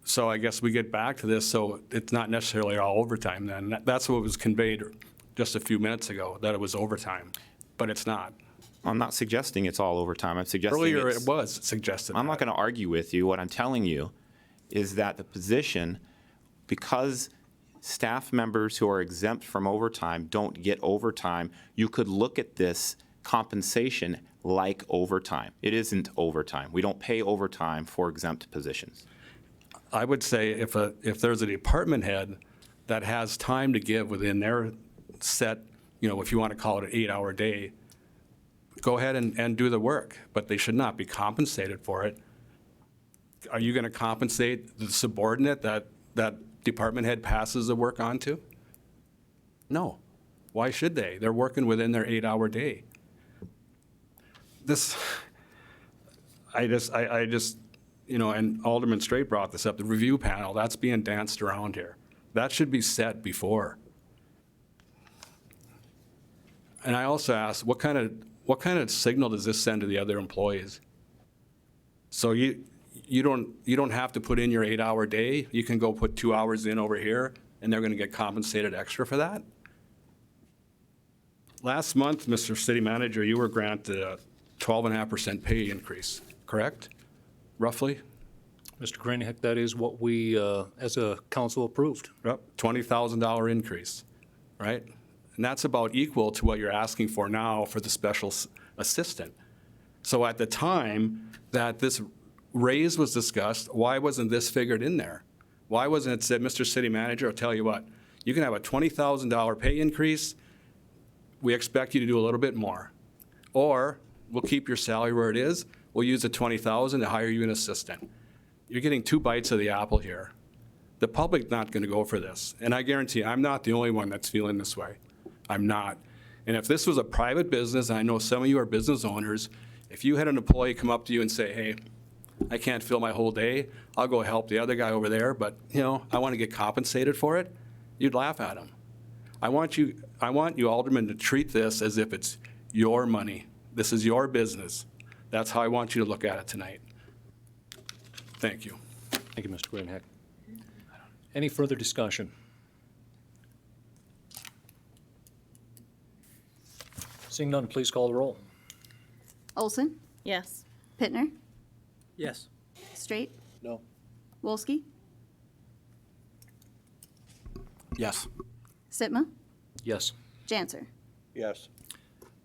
So I guess we get back to this, so it's not necessarily all overtime then. That's what was conveyed just a few minutes ago, that it was overtime, but it's not. I'm not suggesting it's all overtime. I'm suggesting Earlier it was suggested. I'm not going to argue with you. What I'm telling you is that the position, because staff members who are exempt from overtime don't get overtime, you could look at this compensation like overtime. It isn't overtime. We don't pay overtime for exempt positions. I would say if there's a department head that has time to give within their set, if you want to call it an 8-hour day, go ahead and do the work, but they should not be compensated for it. Are you going to compensate the subordinate that department head passes the work on to? No. Why should they? They're working within their 8-hour day. I just, and Alderman Straight brought this up, the review panel, that's being danced around here. That should be set before. And I also asked, what kind of signal does this send to the other employees? So you don't have to put in your 8-hour day. You can go put 2 hours in over here, and they're going to get compensated extra for that. Last month, Mr. City Manager, you were granted a 12.5% pay increase, correct? Roughly? Mr. Greenhick, that is what we, as a council, approved. Yep, $20,000 increase, right? And that's about equal to what you're asking for now for the special assistant. So at the time that this raise was discussed, why wasn't this figured in there? Why wasn't it said, Mr. City Manager, I'll tell you what, you can have a $20,000 pay increase. We expect you to do a little bit more. Or we'll keep your salary where it is. We'll use the $20,000 to hire you an assistant. You're getting 2 bites of the apple here. The public's not going to go for this. And I guarantee you, I'm not the only one that's feeling this way. I'm not. And if this was a private business, and I know some of you are business owners, if you had an employee come up to you and say, hey, I can't fill my whole day, I'll go help the other guy over there, but I want to get compensated for it, you'd laugh at him. I want you aldermen to treat this as if it's your money. This is your business. That's how I want you to look at it tonight. Thank you. Thank you, Mr. Greenhick. Any further discussion? Seeing none, please call the roll. Olson? Yes. Pittner? Yes. Straight? No. Wolski? Yes. Sitma? Yes. Janser? Yes.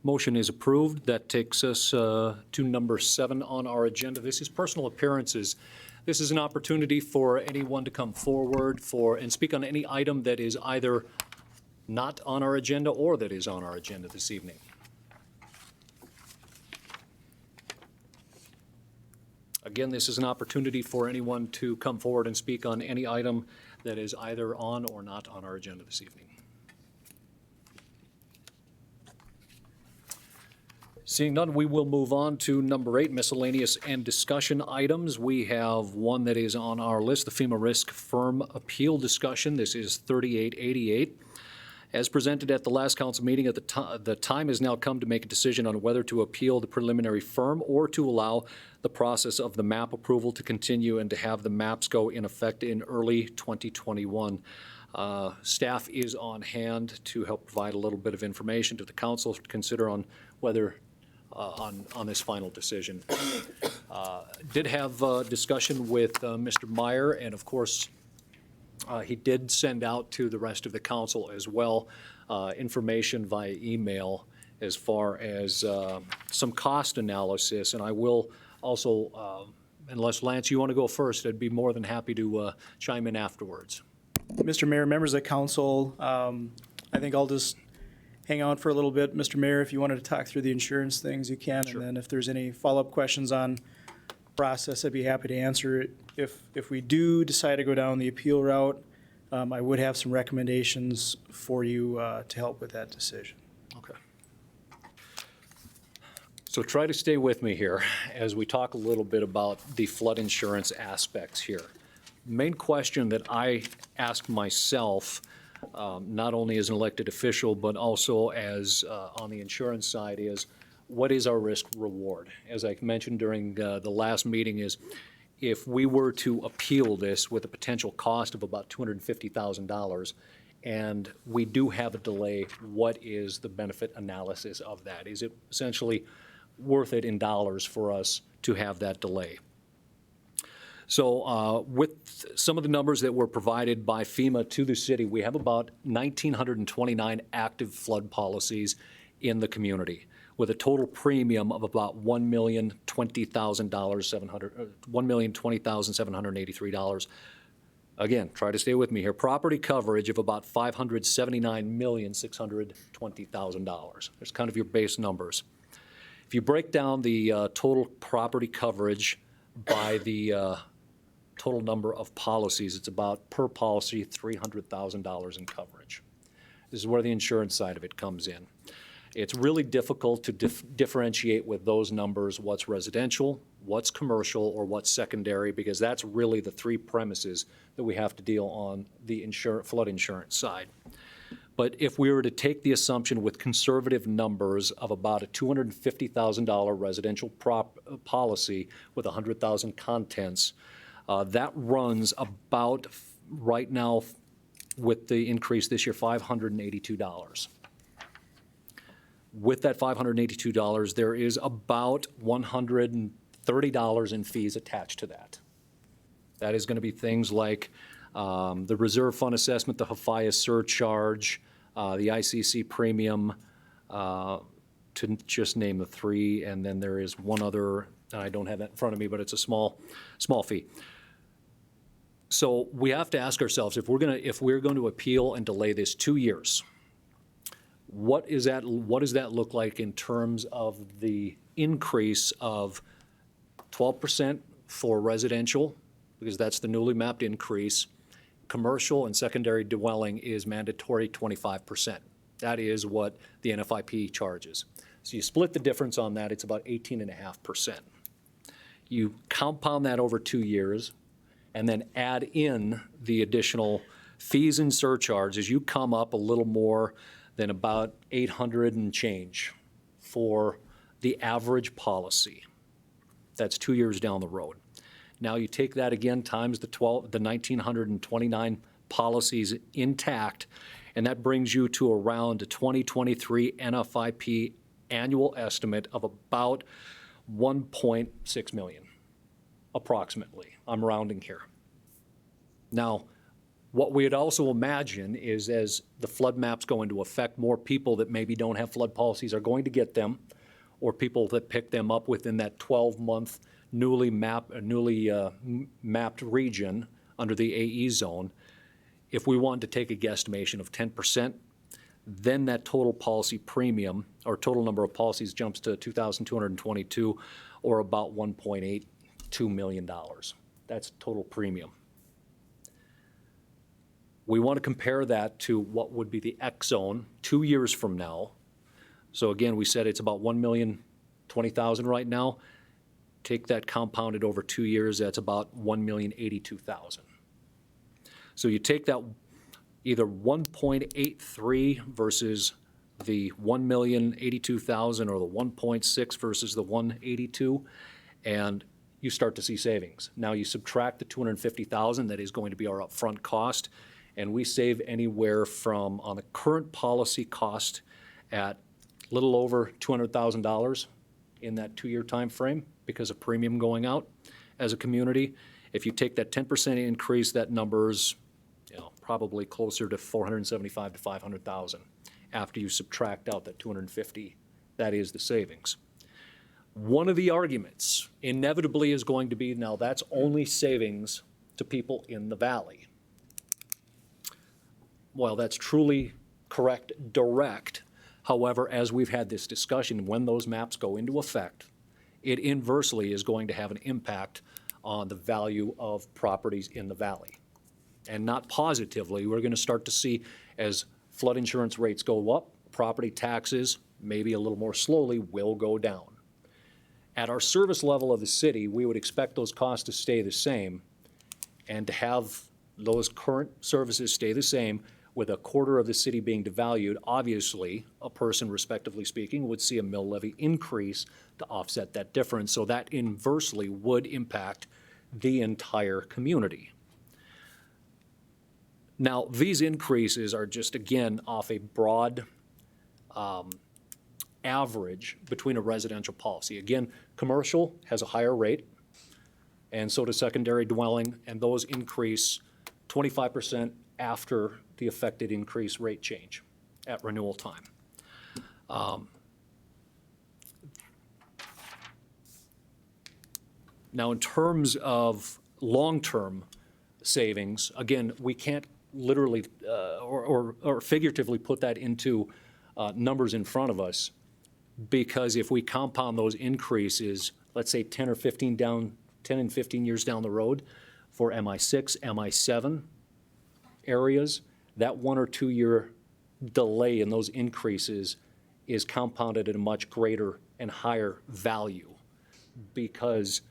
Motion is approved. That takes us to number 7 on our agenda. This is personal appearances. This is an opportunity for anyone to come forward and speak on any item that is either not on our agenda or that is on our agenda this evening. Again, this is an opportunity for anyone to come forward and speak on any item that is either on or not on our agenda this evening. Seeing none, we will move on to number 8, miscellaneous and discussion items. We have one that is on our list, the FEMA Risk Firm Appeal Discussion. This is 3888. As presented at the last council meeting, the time has now come to make a decision on whether to appeal the preliminary firm or to allow the process of the map approval to continue and to have the maps go in effect in early 2021. Staff is on hand to help provide a little bit of information to the council to consider on whether on this final decision. Did have discussion with Mr. Meyer, and of course, he did send out to the rest of the council as well information via email as far as some cost analysis. And I will also, unless Lance, you want to go first, I'd be more than happy to chime in afterwards. Mr. Mayor, members of the council, I think I'll just hang on for a little bit. Mr. Mayor, if you wanted to talk through the insurance things, you can. Sure. And then if there's any follow-up questions on process, I'd be happy to answer it. If we do decide to go down the appeal route, I would have some recommendations for you to help with that decision. Okay. So try to stay with me here as we talk a little bit about the flood insurance aspects here. Main question that I ask myself, not only as an elected official, but also as on the insurance side, is what is our risk reward? As I mentioned during the last meeting, is if we were to appeal this with a potential cost of about $250,000 and we do have a delay, what is the benefit analysis of that? Is it essentially worth it in dollars for us to have that delay? So with some of the numbers that were provided by FEMA to the city, we have about 1,929 active flood policies in the community, with a total premium of about $1,020,783. Again, try to stay with me here. Property coverage of about $579,620,000. There's kind of your base numbers. If you break down the total property coverage by the total number of policies, it's about per policy $300,000 in coverage. This is where the insurance side of it comes in. It's really difficult to differentiate with those numbers what's residential, what's commercial, or what's secondary, because that's really the three premises that we have to deal on the flood insurance side. But if we were to take the assumption with conservative numbers of about a $250,000 residential policy with 100,000 contents, that runs about, right now, with the increase this year, $582. With that $582, there is about $130 in fees attached to that. That is going to be things like the reserve fund assessment, the HFIA surcharge, the ICC premium, to just name the three, and then there is one other, and I don't have that in front of me, but it's a small fee. So we have to ask ourselves, if we're going to appeal and delay this 2 years, what does that look like in terms of the increase of 12% for residential, because that's the newly mapped increase. Commercial and secondary dwelling is mandatory 25%. That is what the NFIP charges. So you split the difference on that, it's about 18.5%. You compound that over 2 years and then add in the additional fees and surcharges, you come up a little more than about 800 and change for the average policy. That's 2 years down the road. Now you take that again times the 1,929 policies intact, and that brings you to around a 2023 NFIP annual estimate of about 1.6 million, approximately. I'm rounding here. Now, what we'd also imagine is as the flood maps go into effect, more people that maybe don't have flood policies are going to get them, or people that pick them up within that 12-month newly mapped region under the AE zone. If we wanted to take a guesstimation of 10%, then that total policy premium, or total number of policies, jumps to 2,222, or about $1.82 million. That's total premium. We want to compare that to what would be the X zone 2 years from now. So again, we said it's about 1,020,000 right now. Take that compounded over 2 years, that's about 1,082,000. So you take that either 1.83 versus the 1,082,000 or the 1.6 versus the 182, and you start to see savings. Now you subtract the 250,000 that is going to be our upfront cost, and we save anywhere from, on the current policy cost, at a little over $200,000 in that 2-year time frame because of premium going out as a community. If you take that 10% increase, that number's probably closer to 475 to 500,000 after you subtract out that 250. That is the savings. One of the arguments inevitably is going to be, now that's only savings to people in the valley. Well, that's truly correct, direct. However, as we've had this discussion, when those maps go into effect, it inversely is going to have an impact on the value of properties in the valley. And not positively, we're going to start to see as flood insurance rates go up, property taxes, maybe a little more slowly, will go down. At our service level of the city, we would expect those costs to stay the same and to have those current services stay the same with a quarter of the city being devalued. Obviously, a person, respectively speaking, would see a mill levy increase to offset that difference. So that inversely would impact the entire community. Now, these increases are just, again, off a broad average between a residential policy. Again, commercial has a higher rate, and so does secondary dwelling, and those increase 25% after the affected increase rate change at renewal time. Now, in terms of long-term savings, again, we can't literally or figuratively put that into numbers in front of us, because if we compound those increases, let's say 10 and 15 years down the road for MI6, MI7 areas, that 1 or 2 year delay in those increases is compounded at a much greater and higher value, because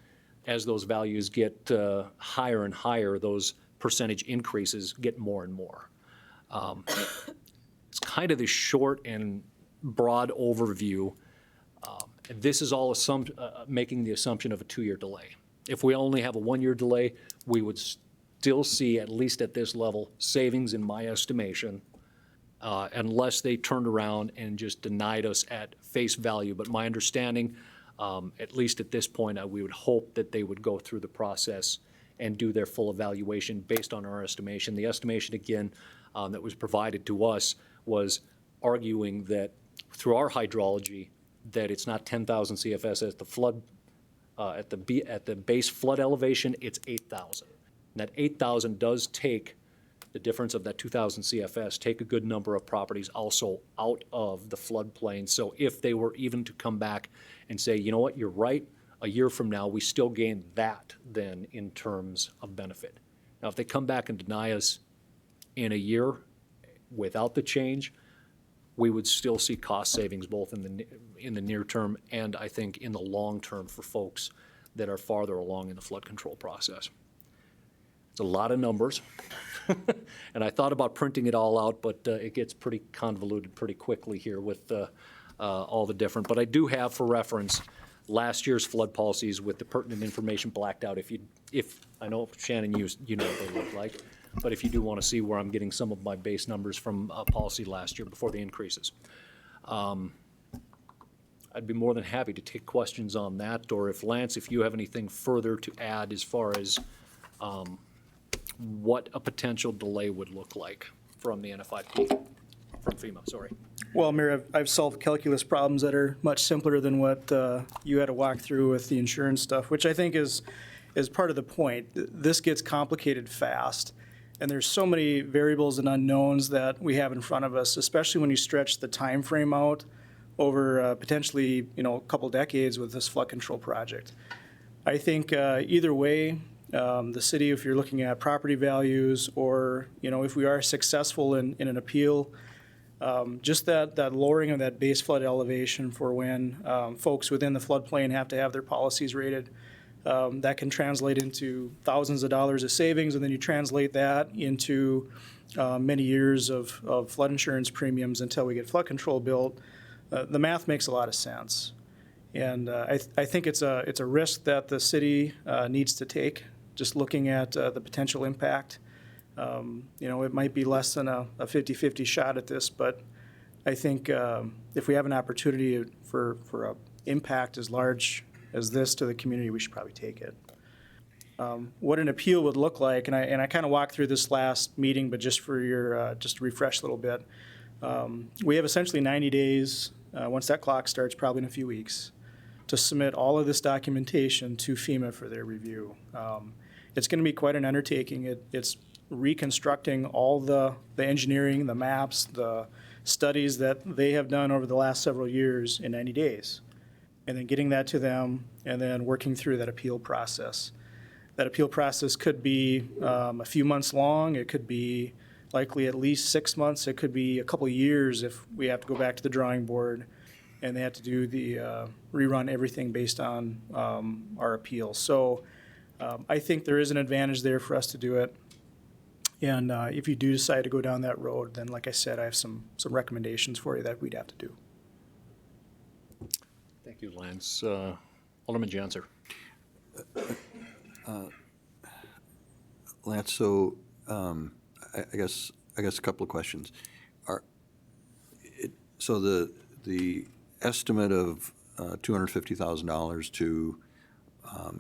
as those values get higher and higher, those percentage increases get more and more. It's kind of the short and broad overview. And this is all making the assumption of a 2-year delay. If we only have a 1-year delay, we would still see, at least at this level, savings in my estimation, unless they turned around and just denied us at face value. But my understanding, at least at this point, we would hope that they would go through the process and do their full evaluation based on our estimation. The estimation, again, that was provided to us was arguing that through our hydrology, that it's not 10,000 CFS at the flood, at the base flood elevation, it's 8,000. And that 8,000 does take the difference of that 2,000 CFS, take a good number of properties also out of the floodplain. So if they were even to come back and say, you know what, you're right, a year from now, we still gain that then in terms of benefit. Now, if they come back and deny us in a year without the change, we would still see cost savings both in the near term and I think in the long term for folks that are farther along in the flood control process. It's a lot of numbers. And I thought about printing it all out, but it gets pretty convoluted pretty quickly here with all the different. But I do have for reference last year's flood policies with the pertinent information blacked out. If I know, Shannon, you know what they look like. But if you do want to see where I'm getting some of my base numbers from policy last year before the increases. I'd be more than happy to take questions on that, or if Lance, if you have anything further to add as far as what a potential delay would look like from the NFIP, from FEMA, sorry. Well, Mayor, I've solved calculus problems that are much simpler than what you had to walk through with the insurance stuff, which I think is part of the point. This gets complicated fast, and there's so many variables and unknowns that we have in front of us, especially when you stretch the time frame out over potentially, a couple decades with this flood control project. I think either way, the city, if you're looking at property values or, if we are successful in an appeal, just that lowering of that base flood elevation for when folks within the floodplain have to have their policies rated, that can translate into thousands of dollars of savings, and then you translate that into many years of flood insurance premiums until we get flood control built. The math makes a lot of sense. And I think it's a risk that the city needs to take, just looking at the potential impact. It might be less than a 50-50 shot at this, but I think if we have an opportunity for an impact as large as this to the community, we should probably take it. What an appeal would look like, and I kind of walked through this last meeting, but just for your just to refresh a little bit, we have essentially 90 days once that clock starts, probably in a few weeks, to submit all of this documentation to FEMA for their review. It's going to be quite an undertaking. It's reconstructing all the engineering, the maps, the studies that they have done over the last several years in 90 days, and then getting that to them, and then working through that appeal process. That appeal process could be a few months long. It could be likely at least 6 months. It could be a couple years if we have to go back to the drawing board and they have to do the rerun everything based on our appeal. So I think there is an advantage there for us to do it. And if you do decide to go down that road, then like I said, I have some recommendations for you that we'd have to do. Thank you, Lance. Alderman Janser. Lance, so I guess a couple of questions. So the estimate of $250,000 to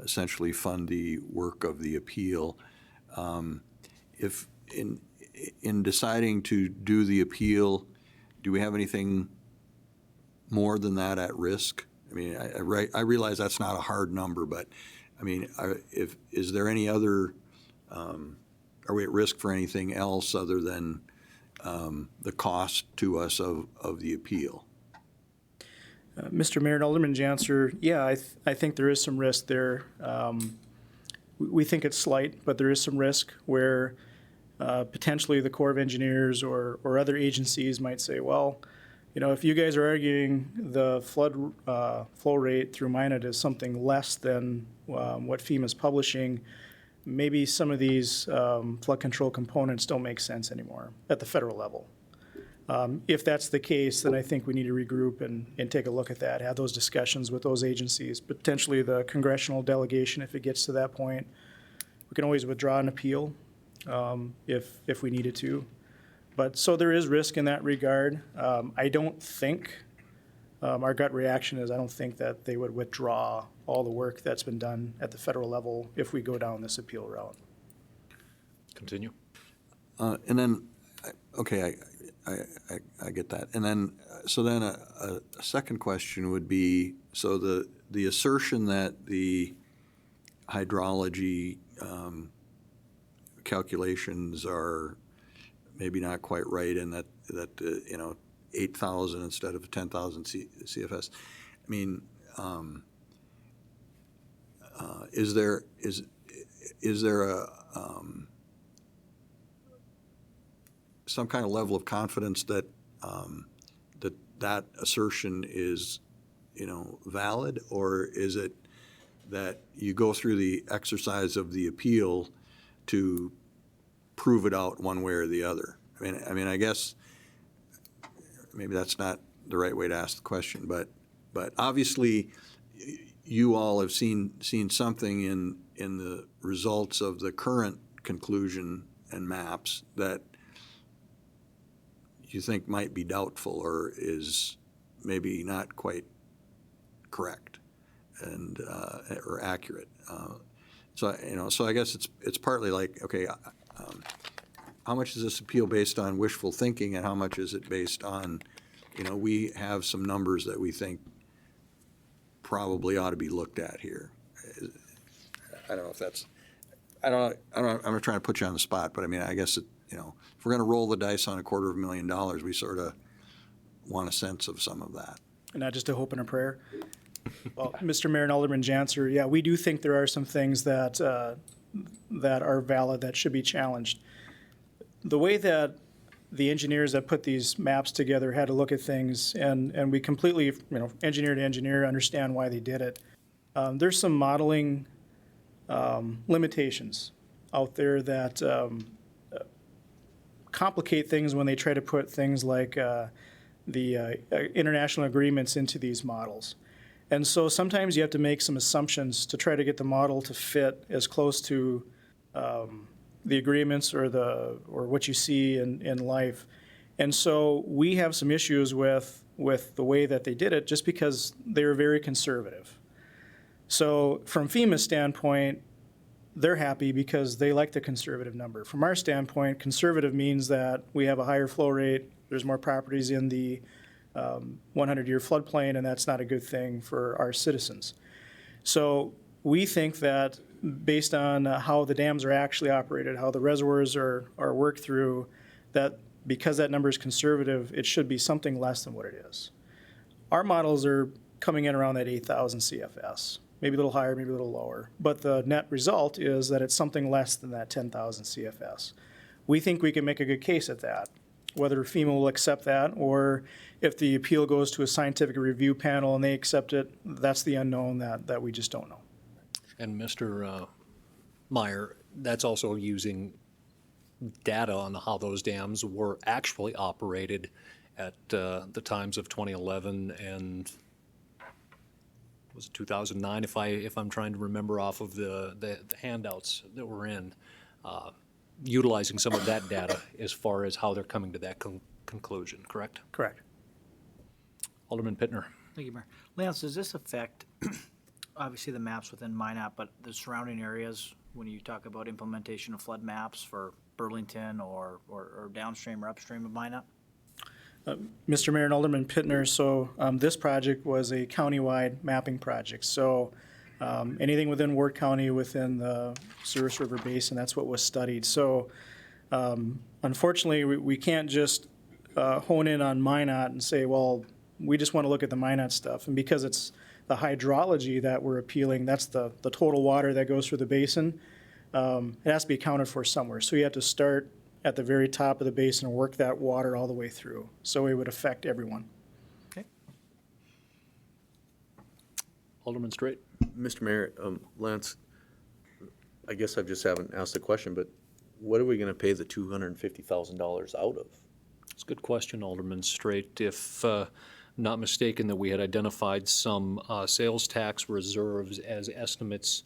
essentially fund the work of the appeal, if in deciding to do the appeal, do we have anything more than that at risk? I mean, I realize that's not a hard number, but I mean, is there any other? Are we at risk for anything else other than the cost to us of the appeal? Mr. Mayor and Alderman Janser, yeah, I think there is some risk there. We think it's slight, but there is some risk where potentially the Corps of Engineers or other agencies might say, well, if you guys are arguing the flood flow rate through Minot is something less than what FEMA's publishing, maybe some of these flood control components don't make sense anymore at the federal level. If that's the case, then I think we need to regroup and take a look at that, have those discussions with those agencies, potentially the congressional delegation if it gets to that point. We can always withdraw an appeal if we needed to. But so there is risk in that regard. I don't think, our gut reaction is I don't think that they would withdraw all the work that's been done at the federal level if we go down this appeal route. Continue. And then, okay, I get that. And then, so then a second question would be, so the assertion that the hydrology calculations are maybe not quite right and that 8,000 instead of 10,000 CFS. I mean, is there a some kind of level of confidence that that assertion is, valid, or is it that you go through the exercise of the appeal to prove it out one way or the other? I mean, I guess maybe that's not the right way to ask the question, but obviously you all have seen something in the results of the current conclusion and maps that you think might be doubtful or is maybe not quite correct and or accurate. So I guess it's partly like, okay, how much is this appeal based on wishful thinking, and how much is it based on, we have some numbers that we think probably ought to be looked at here. I don't know if that's, I'm not trying to put you on the spot, but I mean, I guess if we're going to roll the dice on $250,000, we sort of want a sense of some of that. And not just a hope and a prayer. Well, Mr. Mayor and Alderman Janser, yeah, we do think there are some things that are valid that should be challenged. The way that the engineers that put these maps together had to look at things, and we completely, engineer to engineer, understand why they did it. There's some modeling limitations out there that complicate things when they try to put things like the international agreements into these models. And so sometimes you have to make some assumptions to try to get the model to fit as close to the agreements or what you see in life. And so we have some issues with the way that they did it just because they were very conservative. So from FEMA's standpoint, they're happy because they like the conservative number. From our standpoint, conservative means that we have a higher flow rate, there's more properties in the 100-year floodplain, and that's not a good thing for our citizens. So we think that based on how the dams are actually operated, how the reservoirs are worked through, that because that number is conservative, it should be something less than what it is. Our models are coming in around that 8,000 CFS, maybe a little higher, maybe a little lower. But the net result is that it's something less than that 10,000 CFS. We think we can make a good case at that. Whether FEMA will accept that, or if the appeal goes to a scientific review panel and they accept it, that's the unknown that we just don't know. And Mr. Meyer, that's also using data on how those dams were actually operated at the times of 2011 and was it 2009, if I'm trying to remember off of the handouts that were in, utilizing some of that data as far as how they're coming to that conclusion, correct? Correct. Alderman Pittner. Thank you, Mayor. Lance, does this affect, obviously the maps within Minot, but the surrounding areas when you talk about implementation of flood maps for Burlington or downstream or upstream of Minot? Mr. Mayor and Alderman Pittner, so this project was a countywide mapping project. So anything within Ward County within the Service River Basin, that's what was studied. So unfortunately, we can't just hone in on Minot and say, well, we just want to look at the Minot stuff. And because it's the hydrology that we're appealing, that's the total water that goes through the basin, it has to be accounted for somewhere. So you have to start at the very top of the basin and work that water all the way through. So it would affect everyone. Okay. Alderman Straight. Mr. Mayor, Lance, I guess I just haven't asked the question, but what are we going to pay the $250,000 out of? It's a good question, Alderman Straight. If not mistaken, that we had identified some sales tax reserves as estimates,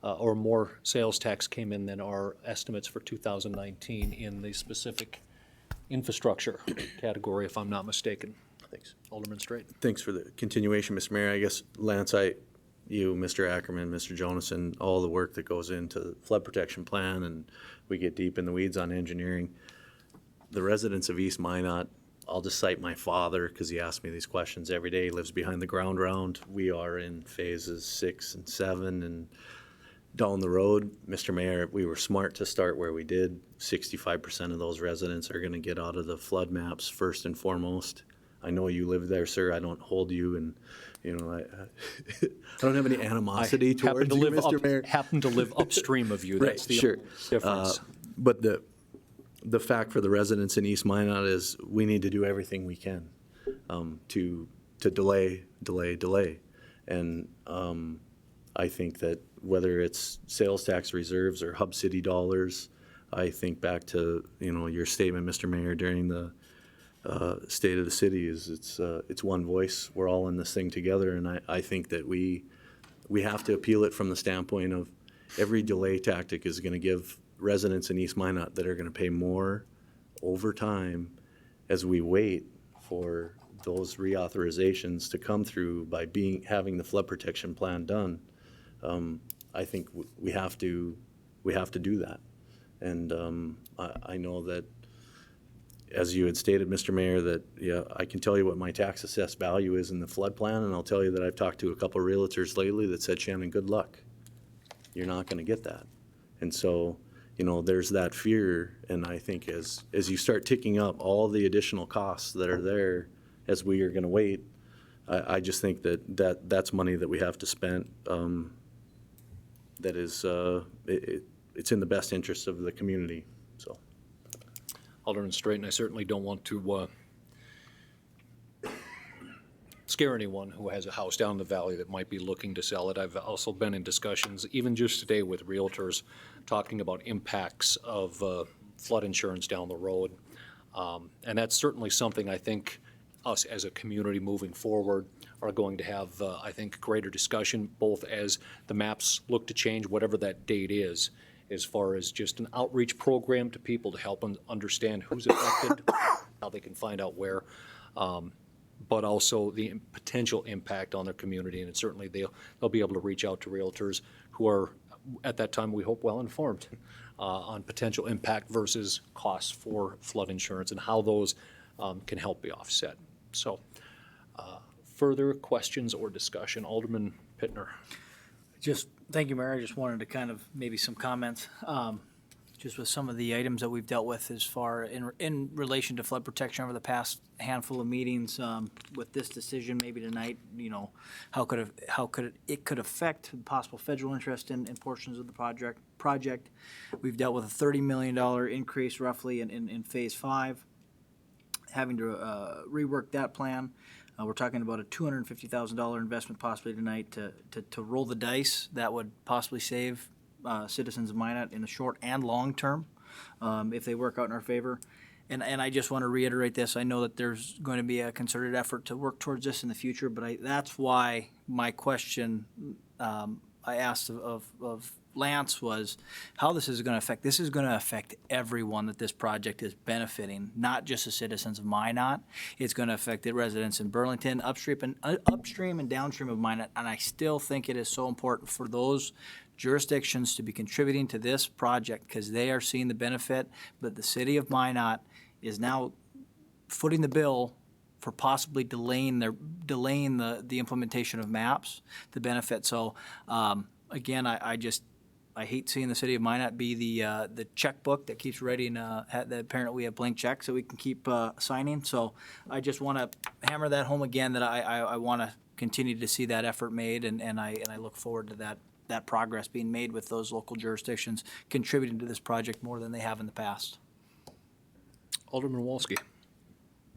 or more sales tax came in than our estimates for 2019 in the specific infrastructure category, if I'm not mistaken. Thanks. Alderman Straight. Thanks for the continuation, Mr. Mayor. I guess, Lance, you, Mr. Ackerman, Mr. Jonason, all the work that goes into the flood protection plan, and we get deep in the weeds on engineering. The residents of East Minot, I'll just cite my father because he asks me these questions every day. He lives behind the ground round. We are in phases 6 and 7, and down the road, Mr. Mayor, we were smart to start where we did. 65% of those residents are going to get out of the flood maps first and foremost. I know you live there, sir. I don't hold you, and I don't have any animosity towards you, Mr. Mayor. Happen to live upstream of you. That's Right, the sure. difference. But the fact for the residents in East Minot is we need to do everything we can to delay. And I think that whether it's sales tax reserves or hub city dollars, I think back to your statement, Mr. Mayor, during the state of the city is it's one voice. We're all in this thing together, and I think that we have to appeal it from the standpoint of every delay tactic is going to give residents in East Minot that are going to pay more over time as we wait for those reauthorizations to come through by having the flood protection plan done. I think we have to do that, and I know that, as you had stated, Mr. Mayor, that I can tell you what my tax assessed value is in the flood plan, and I'll tell you that I've talked to a couple of realtors lately that said, Shannon, good luck. You're not going to get that. And so, there's that fear, and I think as you start ticking up all the additional costs that are there as we are going to wait, I just think that's money that we have to spend that is, it's in the best interest of the community, so. Alderman Straight, and I certainly don't want to scare anyone who has a house down the valley that might be looking to sell it. I've also been in discussions, even just today, with realtors talking about impacts of flood insurance down the road. And that's certainly something I think us as a community moving forward are going to have, I think, greater discussion, both as the maps look to change, whatever that date is, as far as just an outreach program to people to help them understand who's affected, how they can find out where, but also the potential impact on their community. And certainly they'll be able to reach out to realtors who are, at that time, we hope, well-informed on potential impact versus costs for flood insurance and how those can help be offset. So further questions or discussion? Alderman Pittner. Thank you, Mayor. I just wanted to kind of maybe some comments, just with some of the items that we've dealt with as far in relation to flood protection over the past handful of meetings. With this decision, maybe tonight, how could it affect possible federal interest in portions of the project. We've dealt with a $30 million increase roughly in phase 5, having to rework that plan. We're talking about a $250,000 investment possibly tonight to roll the dice that would possibly save citizens of Minot in the short and long term if they work out in our favor. And I just want to reiterate this. I know that there's going to be a concerted effort to work towards this in the future, but that's why my question I asked of Lance was how this is going to affect. This is going to affect everyone that this project is benefiting, not just the citizens of Minot. It's going to affect the residents in Burlington, upstream and downstream of Minot. And I still think it is so important for those jurisdictions to be contributing to this project because they are seeing the benefit. But the city of Minot is now footing the bill for possibly delaying the implementation of maps, the benefit. So again, I hate seeing the city of Minot be the checkbook that keeps ready and apparently we have blank checks that we can keep signing. So I just want to hammer that home again that I want to continue to see that effort made, and I look forward to that progress being made with those local jurisdictions contributing to this project more than they have in the past. Alderman Wolski.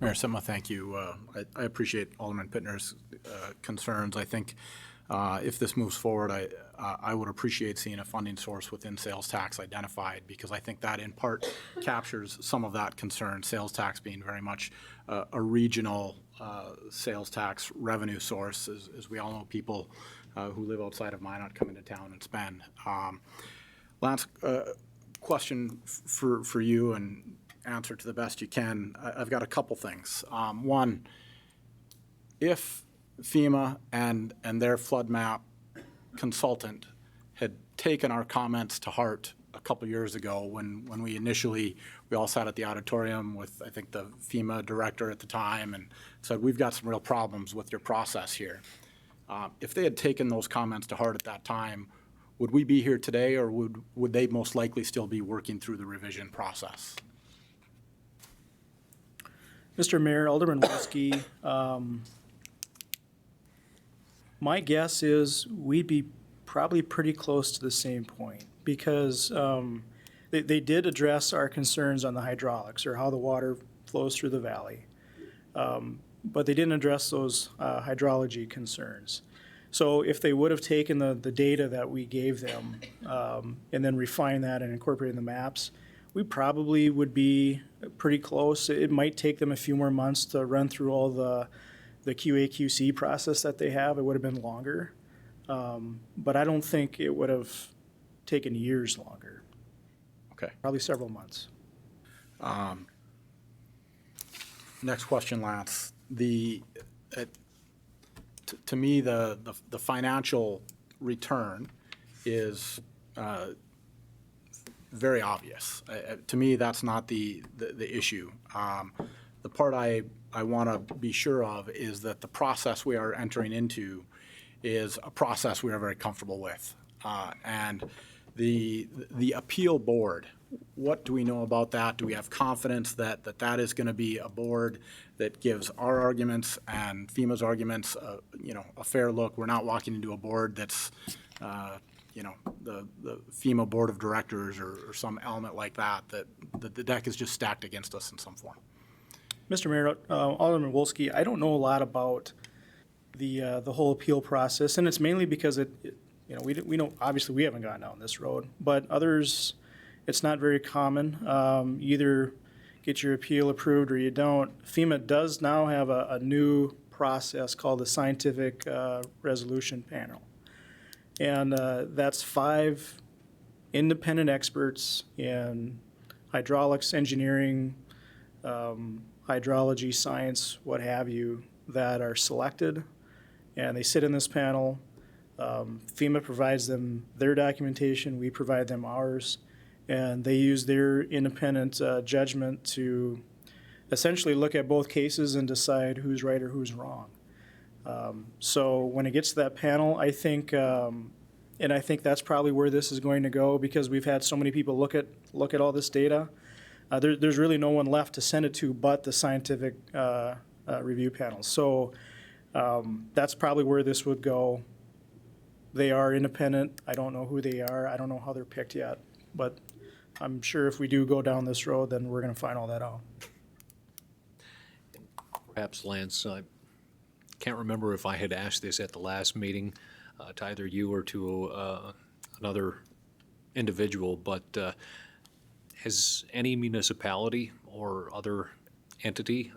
Mayor Sima, thank you. I appreciate Alderman Pittner's concerns. I think if this moves forward, I would appreciate seeing a funding source within sales tax identified, because I think that in part captures some of that concern, sales tax being very much a regional sales tax revenue source. As we all know, people who live outside of Minot come into town and spend. Lance, question for you, and answer to the best you can. I've got a couple things. One, if FEMA and their flood map consultant had taken our comments to heart a couple years ago when we all sat at the auditorium with, I think, the FEMA director at the time and said, we've got some real problems with your process here. If they had taken those comments to heart at that time, would we be here today, or would they most likely still be working through the revision process? Mr. Mayor, Alderman Wolski, my guess is we'd be probably pretty close to the same point, because they did address our concerns on the hydraulics, or how the water flows through the valley. But they didn't address those hydrology concerns. So if they would have taken the data that we gave them and then refined that and incorporated in the maps, we probably would be pretty close. It might take them a few more months to run through all the QA/QC process that they have. It would have been longer. But I don't think it would have taken years longer. Okay. Probably several months. Next question, Lance. To me, the financial return is very obvious. To me, that's not the issue. The part I want to be sure of is that the process we are entering into is a process we are very comfortable with. And the appeal board, what do we know about that? Do we have confidence that that is going to be a board that gives our arguments and FEMA's arguments, a fair look? We're not walking into a board that's, the FEMA board of directors or some element like that the deck is just stacked against us in some form. Mr. Mayor, Alderman Wolski, I don't know a lot about the whole appeal process, and it's mainly because we don't, obviously we haven't gone down this road, but others, it's not very common. You either get your appeal approved or you don't. FEMA does now have a new process called the Scientific Resolution Panel. And that's 5 independent experts in hydraulics, engineering, hydrology, science, what have you, that are selected. And they sit in this panel. FEMA provides them their documentation. We provide them ours. And they use their independent judgment to essentially look at both cases and decide who's right or who's wrong. So when it gets to that panel, I think, and I think that's probably where this is going to go, because we've had so many people look at all this data. There's really no one left to send it to but the scientific review panel. So that's probably where this would go. They are independent. I don't know who they are. I don't know how they're picked yet. But I'm sure if we do go down this road, then we're going to find all that out. Perhaps, Lance, I can't remember if I had asked this at the last meeting to either you or to another individual, but has any municipality or other entity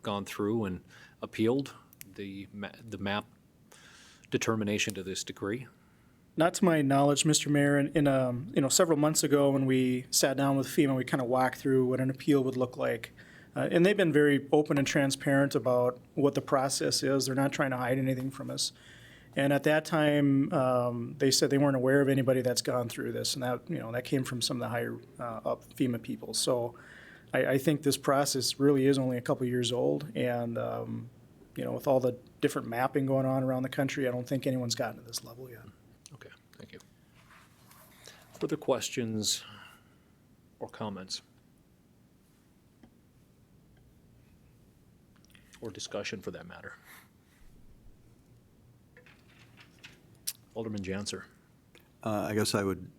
gone through and appealed the map determination to this degree? Not to my knowledge, Mr. Mayor. In several months ago when we sat down with FEMA, we kind of walked through what an appeal would look like. And they've been very open and transparent about what the process is. They're not trying to hide anything from us. And at that time, they said they weren't aware of anybody that's gone through this, and that came from some of the higher up FEMA people. So I think this process really is only a couple years old, and with all the different mapping going on around the country, I don't think anyone's gotten to this level yet. Okay, thank you. Further questions or comments? Or discussion for that matter? Alderman Janser. I guess I would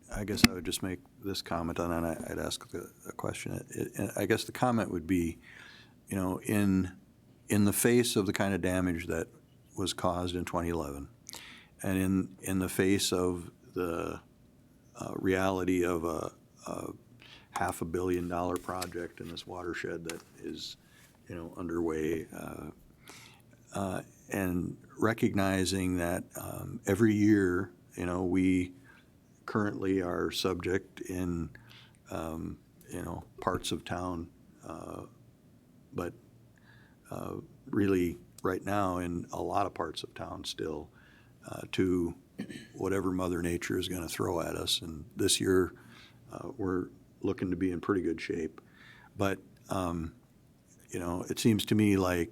just make this comment on that. I'd ask a question. I guess the comment would be, in the face of the kind of damage that was caused in 2011, and in the face of the reality of a $500 million project in this watershed that is, underway, and recognizing that every year, we currently are subject in, parts of town, but really right now in a lot of parts of town still, to whatever Mother Nature is going to throw at us. And this year, we're looking to be in pretty good shape. But, it seems to me like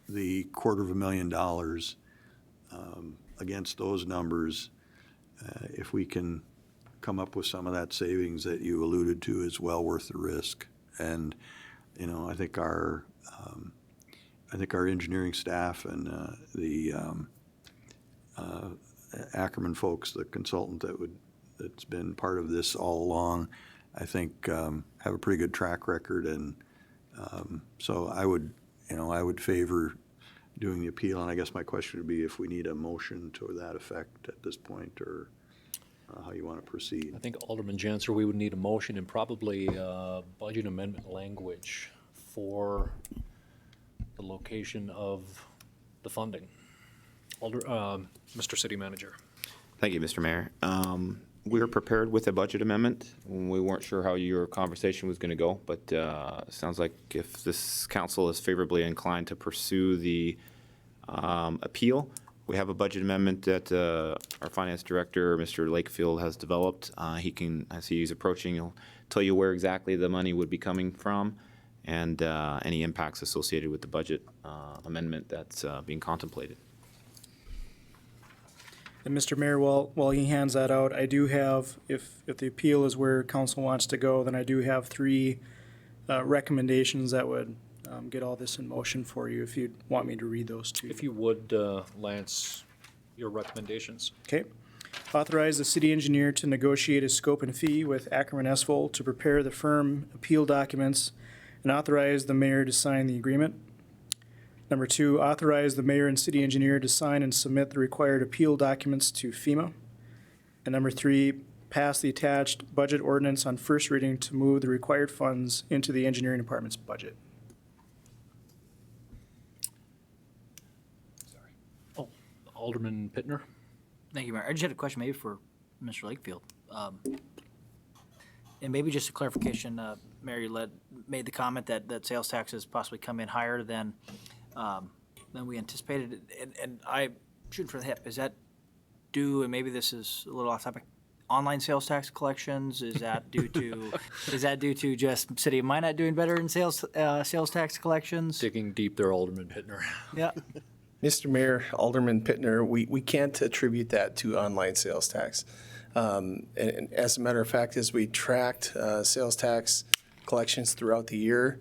the $250,000 against those numbers, if we can come up with some of that savings that you alluded to, is well worth the risk. And, I think our engineering staff and the Ackerman folks, the consultant that's been part of this all along, I think have a pretty good track record. And so I would favor doing the appeal. And I guess my question would be if we need a motion to that effect at this point, or how you want to proceed. I think Alderman Janser, we would need a motion and probably budget amendment language for the location of the funding. Mr. City Manager. Thank you, Mr. Mayor. We were prepared with a budget amendment. We weren't sure how your conversation was going to go, but it sounds like if this council is favorably inclined to pursue the appeal, we have a budget amendment that our finance director, Mr. Lakefield, has developed. He can, as he's approaching, he'll tell you where exactly the money would be coming from and any impacts associated with the budget amendment that's being contemplated. And Mr. Mayor, while he hands that out, I do have, if the appeal is where council wants to go, then I do have 3 recommendations that would get all this in motion for you, if you'd want me to read those to you. If you would, Lance, your recommendations. Okay. Authorize the city engineer to negotiate a scope and fee with Ackerman Esphol to prepare the firm appeal documents and authorize the mayor to sign the agreement. Number 2, authorize the mayor and city engineer to sign and submit the required appeal documents to FEMA. And number 3, pass the attached budget ordinance on first reading to move the required funds into the engineering department's budget. Oh, Alderman Pittner. Thank you, Mayor. I just had a question maybe for Mr. Lakefield. And maybe just a clarification, Mayor, you made the comment that sales taxes possibly come in higher than we anticipated. And I shoot for the hip. Is that due, and maybe this is a little off topic, online sales tax collections? Is that due to just City of Minot doing better in sales tax collections? Digging deep there, Alderman Pittner. Yeah. Mr. Mayor, Alderman Pittner, we can't attribute that to online sales tax. And as a matter of fact, as we tracked sales tax collections throughout the year,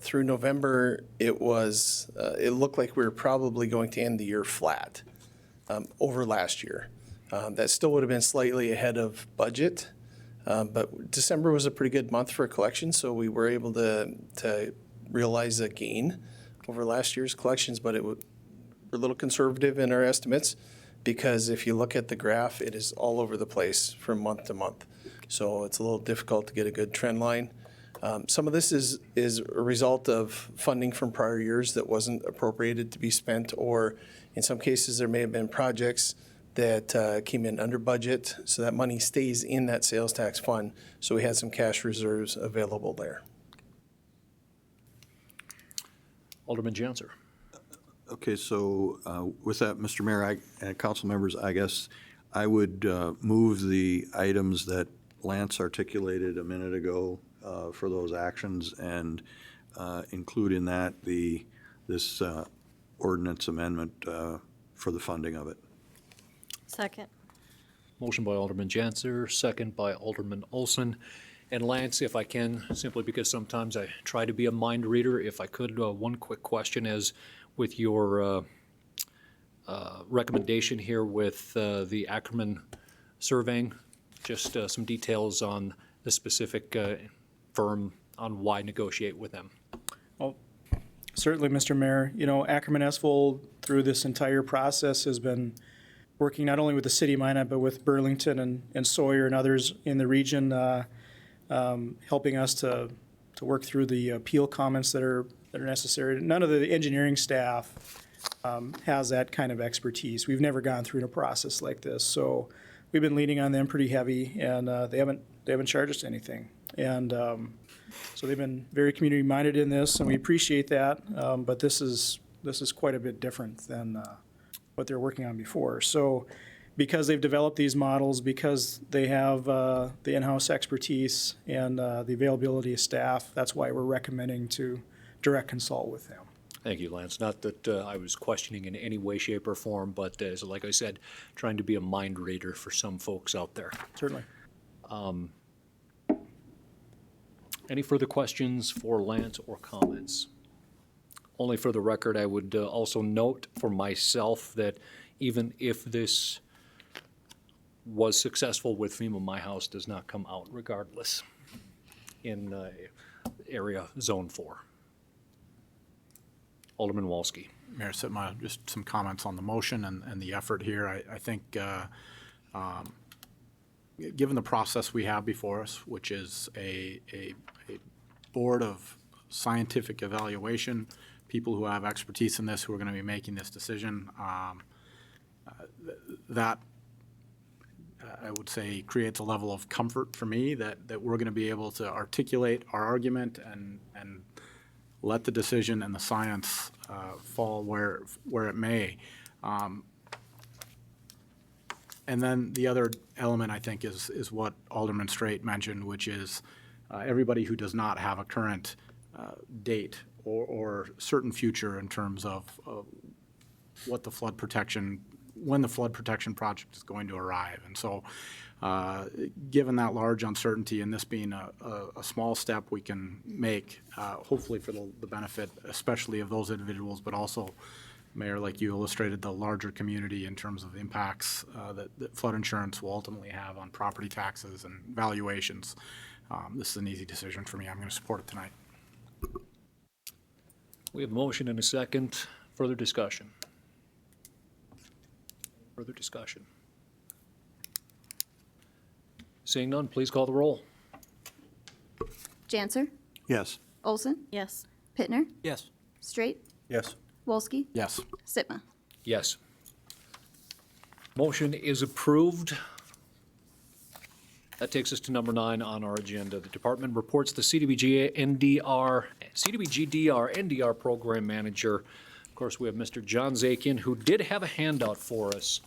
through November, it looked like we were probably going to end the year flat over last year. That still would have been slightly ahead of budget, but December was a pretty good month for collections, so we were able to realize a gain over last year's collections, but we're a little conservative in our estimates because if you look at the graph, it is all over the place from month to month. So it's a little difficult to get a good trend line. Some of this is a result of funding from prior years that wasn't appropriated to be spent, or in some cases there may have been projects that came in under budget, so that money stays in that sales tax fund. So we had some cash reserves available there. Alderman Janser. Okay, so with that, Mr. Mayor and council members, I guess I would move the items that Lance articulated a minute ago for those actions and include in that this ordinance amendment for the funding of it. Second. Motion by Alderman Janser, second by Alderman Olson. And Lance, if I can, simply because sometimes I try to be a mind reader, if I could, one quick question is with your recommendation here with the Ackerman surveying, just some details on the specific firm on why negotiate with them. Well, certainly, Mr. Mayor, Ackerman Esphol through this entire process has been working not only with the city of Minot, but with Burlington and Sawyer and others in the region, helping us to work through the appeal comments that are necessary. None of the engineering staff has that kind of expertise. We've never gone through a process like this, so we've been leaning on them pretty heavy, and they haven't charged us anything. And so they've been very community-minded in this, and we appreciate that. But this is quite a bit different than what they're working on before. So because they've developed these models, because they have the in-house expertise and the availability of staff, that's why we're recommending to direct consult with them. Thank you, Lance. Not that I was questioning in any way, shape, or form, but as like I said, trying to be a mind reader for some folks out there. Certainly. Any further questions for Lance or comments? Only for the record, I would also note for myself that even if this was successful with FEMA, my house does not come out regardless in area zone 4. Alderman Walski. Mayor Sitma, just some comments on the motion and the effort here. I think given the process we have before us, which is a board of scientific evaluation, people who have expertise in this who are going to be making this decision, that I would say creates a level of comfort for me that we're going to be able to articulate our argument and let the decision and the science fall where it may. And then the other element, I think, is what Alderman Straight mentioned, which is everybody who does not have a current date or certain future in terms of what the flood protection, when the flood protection project is going to arrive. And so given that large uncertainty and this being a small step we can make, hopefully for the benefit especially of those individuals, but also, Mayor, like you illustrated, the larger community in terms of the impacts that flood insurance will ultimately have on property taxes and valuations. This is an easy decision for me. I'm going to support it tonight. We have a motion and a second. Further discussion? Further discussion? Seeing none, please call the roll. Janser, Yes. Olson, Yes. Pittner, Yes. Straight, Yes. Wolski, Yes. Sitma. Yes. Motion is approved. That takes us to number 9 on our agenda. The department reports the CDBG NDR Program Manager. Of course, we have Mr. John Zakian, who did have a handout for us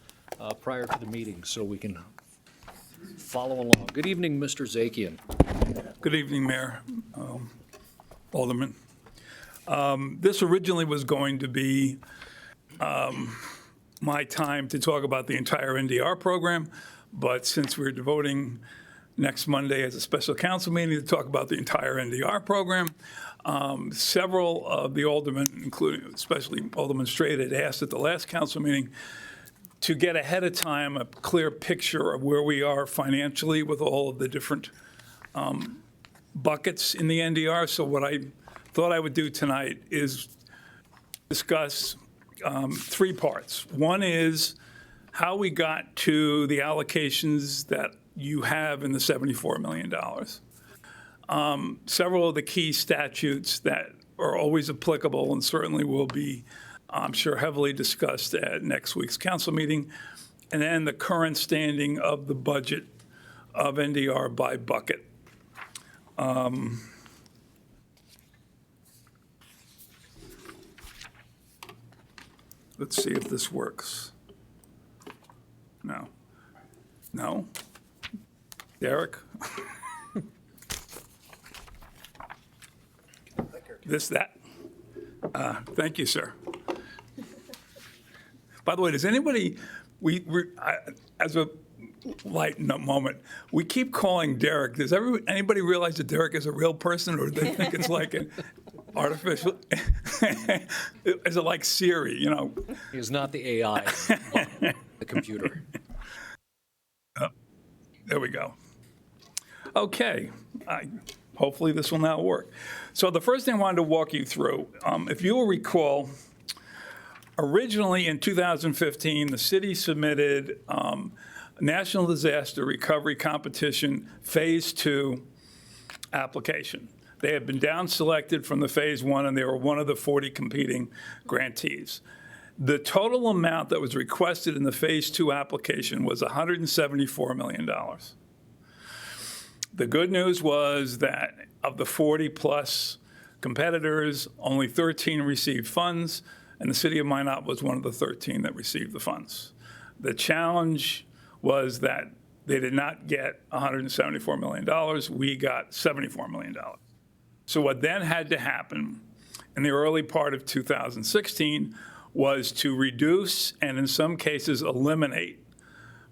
prior to the meeting, so we can follow along. Good evening, Mr. Zakian. Good evening, Mayor, Alderman. This originally was going to be my time to talk about the entire NDR program, but since we're devoting next Monday as a special council meeting to talk about the entire NDR program, several of the aldermen, including especially Alderman Straight, had asked at the last council meeting to get ahead of time a clear picture of where we are financially with all of the different buckets in the NDR. So what I thought I would do tonight is discuss 3 parts. One is how we got to the allocations that you have in the $74 million. Several of the key statutes that are always applicable and certainly will be, I'm sure, heavily discussed at next week's council meeting, and then the current standing of the budget of NDR by bucket. Let's see if this works. No. No? Derek? That? Thank you, sir. By the way, does anybody, as a light moment, we keep calling Derek. Does anybody realize that Derek is a real person, or do they think it's like an artificial? Is it like Siri, you know? He is not the AI, the computer. There we go. Okay. Hopefully this will now work. So the first thing I wanted to walk you through, if you will recall, Originally, in 2015, the city submitted National Disaster Recovery Competition Phase 2 application. They had been down-selected from the Phase 1, and they were one of the 40 competing grantees. The total amount that was requested in the Phase 2 application was $174 million. The good news was that of the 40-plus competitors, only 13 received funds, and the city of Minot was one of the 13 that received the funds. The challenge was that they did not get $174 million. We got $74 million. So what then had to happen in the early part of 2016 was to reduce and in some cases eliminate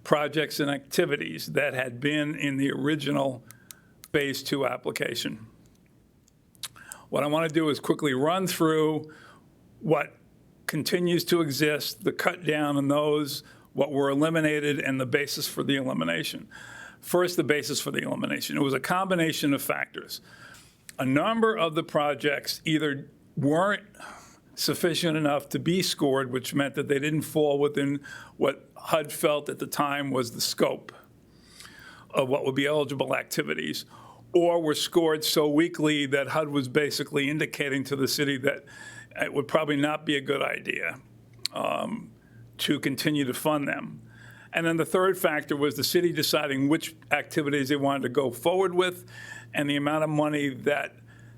projects and activities that had been in the original Phase 2 application. What I want to do is quickly run through what continues to exist, the cut down on those, what were eliminated, and the basis for the elimination. First, the basis for the elimination. It was a combination of factors. A number of the projects either weren't sufficient enough to be scored, which meant that they didn't fall within what HUD felt at the time was the scope of what would be eligible activities, or were scored so weakly that HUD was basically indicating to the city that it would probably not be a good idea to continue to fund them. And then the third factor was the city deciding which activities they wanted to go forward with and the amount of money that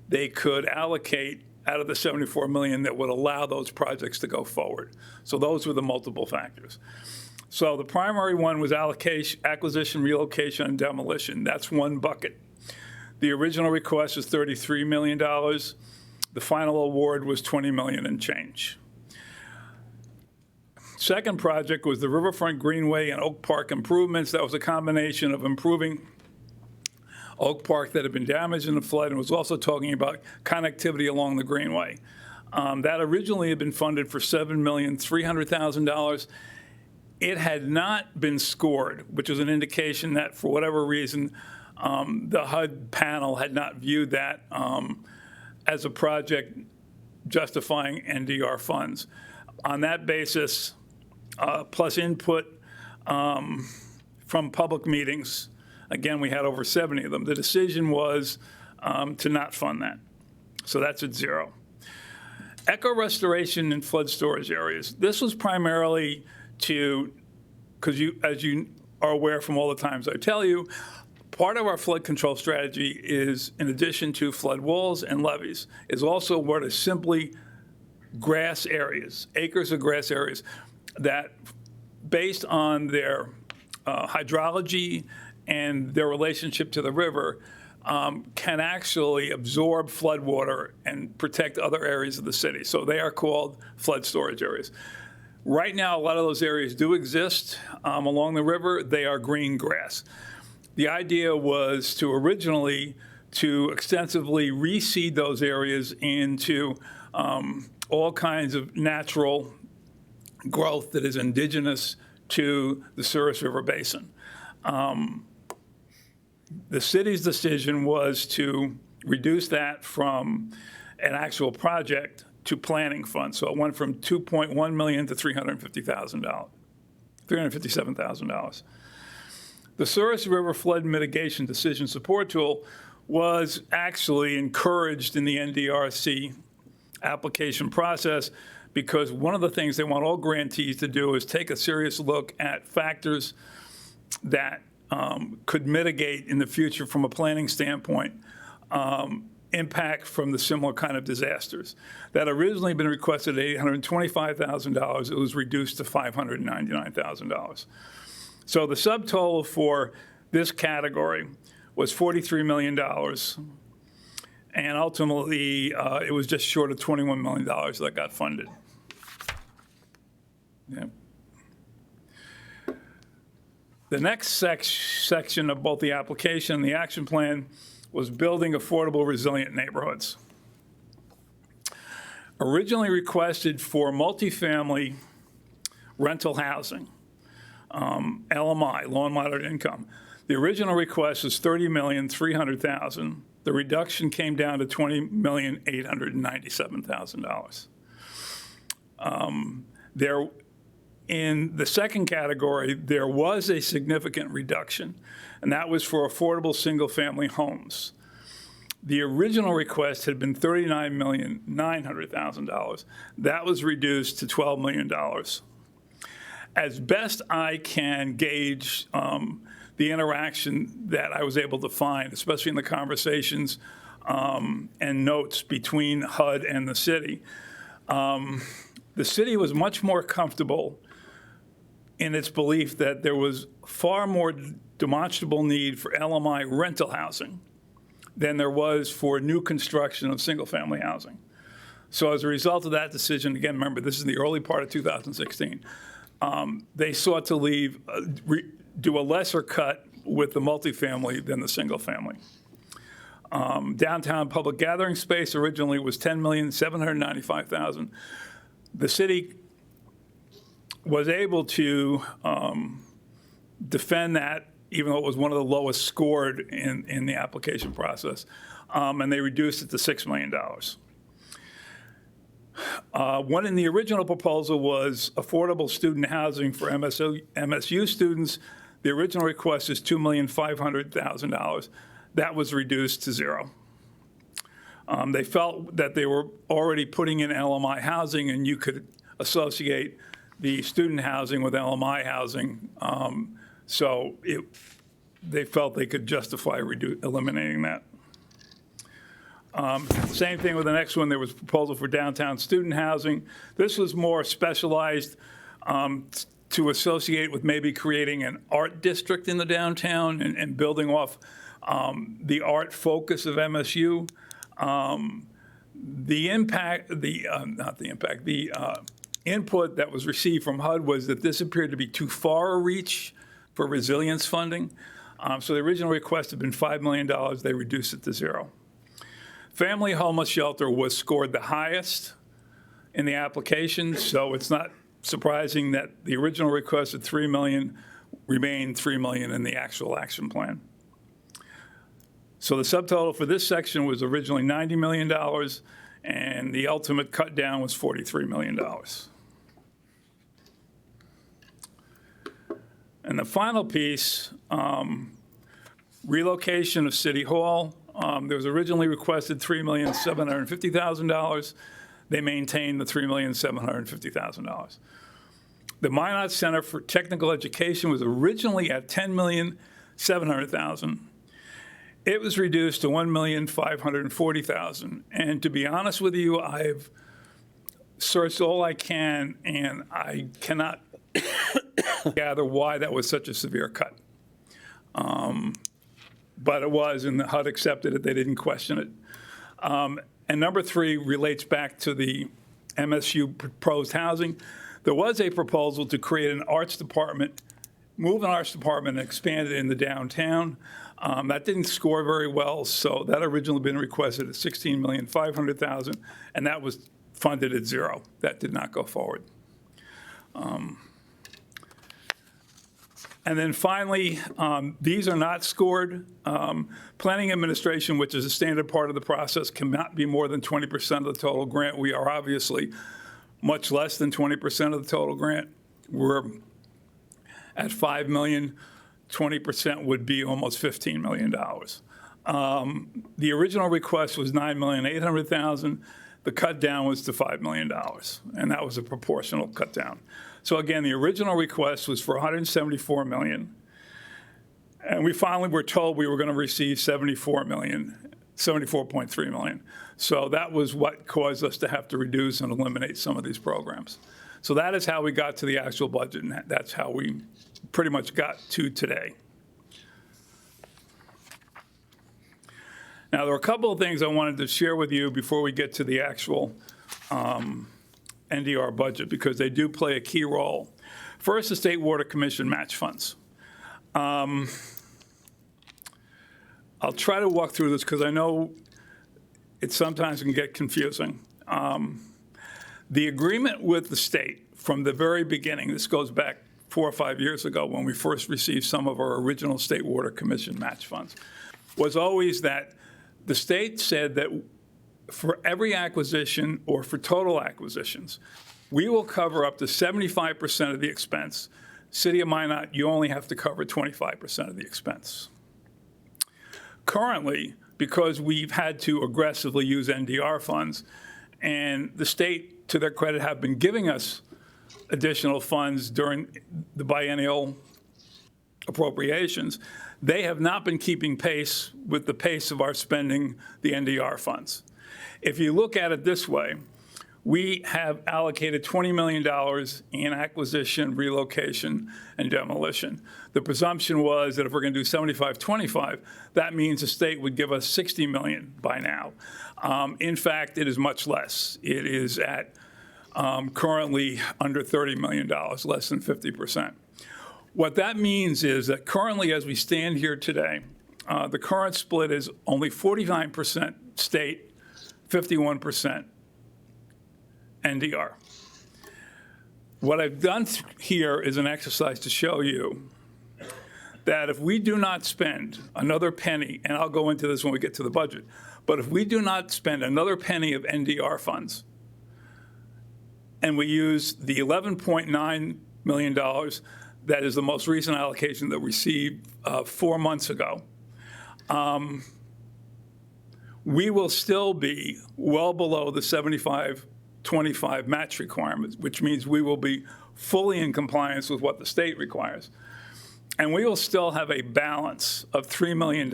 they could allocate out of the $74 million that would allow those projects to go forward. So those were the multiple factors. So the primary one was acquisition, relocation, and demolition. That's one bucket. The original request was $33 million. The final award was $20 million and change. Second project was the Riverfront Greenway and Oak Park improvements. That was a combination of improving Oak Park that had been damaged in the flood, and was also talking about connectivity along the Greenway. That originally had been funded for $7,300,000. It had not been scored, which was an indication that for whatever reason, the HUD panel had not viewed that as a project justifying NDR funds. On that basis, plus input from public meetings, again, we had over 70 of them, the decision was to not fund that. So that's at zero. Eco restoration and flood storage areas. This was primarily to, because as you are aware from all the times I tell you, part of our flood control strategy is, in addition to flood walls and levees, is also what is simply grass areas, acres of grass areas that, based on their hydrology and their relationship to the river, can actually absorb floodwater and protect other areas of the city. So they are called flood storage areas. Right now, a lot of those areas do exist along the river. They are green grass. The idea was to originally to extensively reseed those areas into all kinds of natural growth that is indigenous to the Souris River Basin. The city's decision was to reduce that from an actual project to planning funds. So it went from $2.1 million to $357,000. The Souris River Flood Mitigation Decision Support Tool was actually encouraged in the NDRC application process because one of the things they want all grantees to do is take a serious look at factors that could mitigate in the future from a planning standpoint impact from the similar kind of disasters. That originally been requested at $825,000. It was reduced to $599,000. So the subtotal for this category was $43 million. And ultimately, it was just short of $21 million that got funded. Yeah. The next section of both the application and the action plan was building affordable, resilient neighborhoods. Originally requested for multifamily rental housing, LMI, low and moderate income. The original request was $30,300,000. The reduction came down to $20,897,000. In the second category, there was a significant reduction, and that was for affordable single-family homes. The original request had been $39,900,000. That was reduced to $12 million. As best I can gauge the interaction that I was able to find, especially in the conversations and notes between HUD and the city was much more comfortable in its belief that there was far more demonstrable need for LMI rental housing than there was for new construction of single-family housing. So as a result of that decision, again, remember, this is the early part of 2016, they sought to do a lesser cut with the multifamily than the single-family. Downtown public gathering space originally was $10,795,000. The city was able to defend that, even though it was one of the lowest scored in the application process, and they reduced it to $6 million. One in the original proposal was affordable student housing for MSU students. The original request is $2,500,000. That was reduced to zero. They felt that they were already putting in LMI housing, and you could associate the student housing with LMI housing. So they felt they could justify eliminating that. Same thing with the next one. There was a proposal for downtown student housing. This was more specialized to associate with maybe creating an art district in the downtown and building off the art focus of MSU. The input that was received from HUD was that this appeared to be too far a reach for resilience funding. So the original request had been $5 million. They reduced it to zero. Family homeless shelter was scored the highest in the application, so it's not surprising that the original request of $3 million remained $3 million in the actual action plan. So the subtotal for this section was originally $90 million, and the ultimate cut down was $43 million. And the final piece, relocation of City Hall. There was originally requested $3,750,000. They maintained the $3,750,000. The Minot Center for Technical Education was originally at $10,700,000. It was reduced to $1,540,000. And to be honest with you, I've searched all I can, and I cannot gather why that was such a severe cut. But it was, and the HUD accepted it. They didn't question it. And number 3 relates back to the MSU proposed housing. There was a proposal to create an arts department, move an arts department and expand it in the downtown. That didn't score very well, so that originally been requested at $16,500,000, and that was funded at zero. That did not go forward. And then finally, these are not scored. Planning administration, which is a standard part of the process, cannot be more than 20% of the total grant. We are obviously much less than 20% of the total grant. We're at $5 million. 20% would be almost $15 million. The original request was $9,800,000. The cut down was to $5 million, and that was a proportional cut down. So again, the original request was for $174 million, and we finally were told we were going to receive $74.3 million. So that was what caused us to have to reduce and eliminate some of these programs. So that is how we got to the actual budget, and that's how we pretty much got to today. Now, there are a couple of things I wanted to share with you before we get to the actual NDR budget, because they do play a key role. First, the State Water Commission match funds. I'll try to walk through this because I know it sometimes can get confusing. The agreement with the state from the very beginning, this goes back 4 or 5 years ago when we first received some of our original State Water Commission match funds, was always that the state said that for every acquisition or for total acquisitions, we will cover up to 75% of the expense. City of Minot, you only have to cover 25% of the expense. Currently, because we've had to aggressively use NDR funds, and the state, to their credit, have been giving us additional funds during the biennial appropriations, they have not been keeping pace with the pace of our spending the NDR funds. If you look at it this way, we have allocated $20 million in acquisition, relocation, and demolition. The presumption was that if we're going to do 75-25, that means the state would give us $60 million by now. In fact, it is much less. It is at currently under $30 million, less than 50%. What that means is that currently, as we stand here today, the current split is only 49% state, 51% NDR. What I've done here is an exercise to show you that if we do not spend another penny, and I'll go into this when we get to the budget, but if we do not spend another penny of NDR funds, and we use the $11.9 million that is the most recent allocation that we received 4 months ago, we will still be well below the 75-25 match requirements, which means we will be fully in compliance with what the state requires. And we will still have a balance of $3 million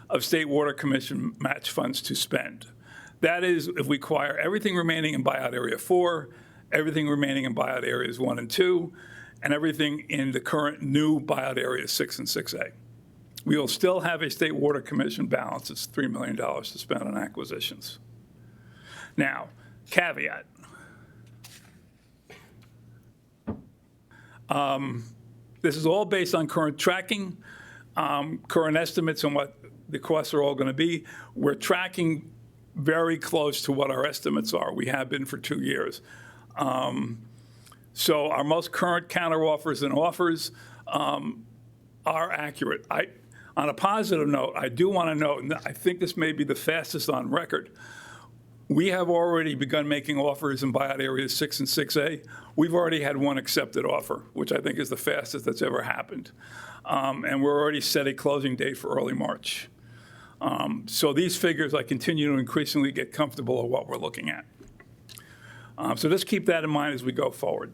of State Water Commission match funds to spend. That is, if we acquire everything remaining in buyout area 4, everything remaining in buyout areas 1 and 2, and everything in the current new buyout areas 6 and 6A. We will still have a State Water Commission balance. It's $3 million to spend on acquisitions. Now, caveat. This is all based on current tracking, current estimates on what the costs are all going to be. We're tracking very close to what our estimates are. We have been for 2 years. So our most current counteroffers and offers are accurate. On a positive note, I do want to note, and I think this may be the fastest on record, we have already begun making offers in buyout areas 6 and 6A. We've already had one accepted offer, which I think is the fastest that's ever happened. And we're already set a closing date for early March. So these figures, I continue to increasingly get comfortable with what we're looking at. So just keep that in mind as we go forward.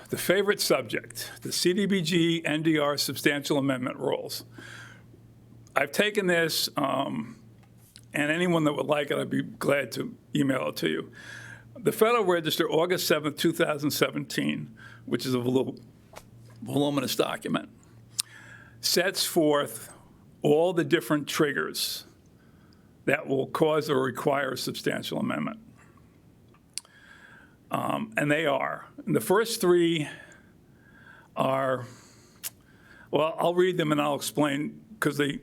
The favorite subject, the CDBG NDR substantial amendment rules. I've taken this, and anyone that would like it, I'd be glad to email it to you. The Federal Register, August 7th, 2017, which is a voluminous document, sets forth all the different triggers that will cause or require a substantial amendment. And they are. And the first 3 are, well, I'll read them and I'll explain because they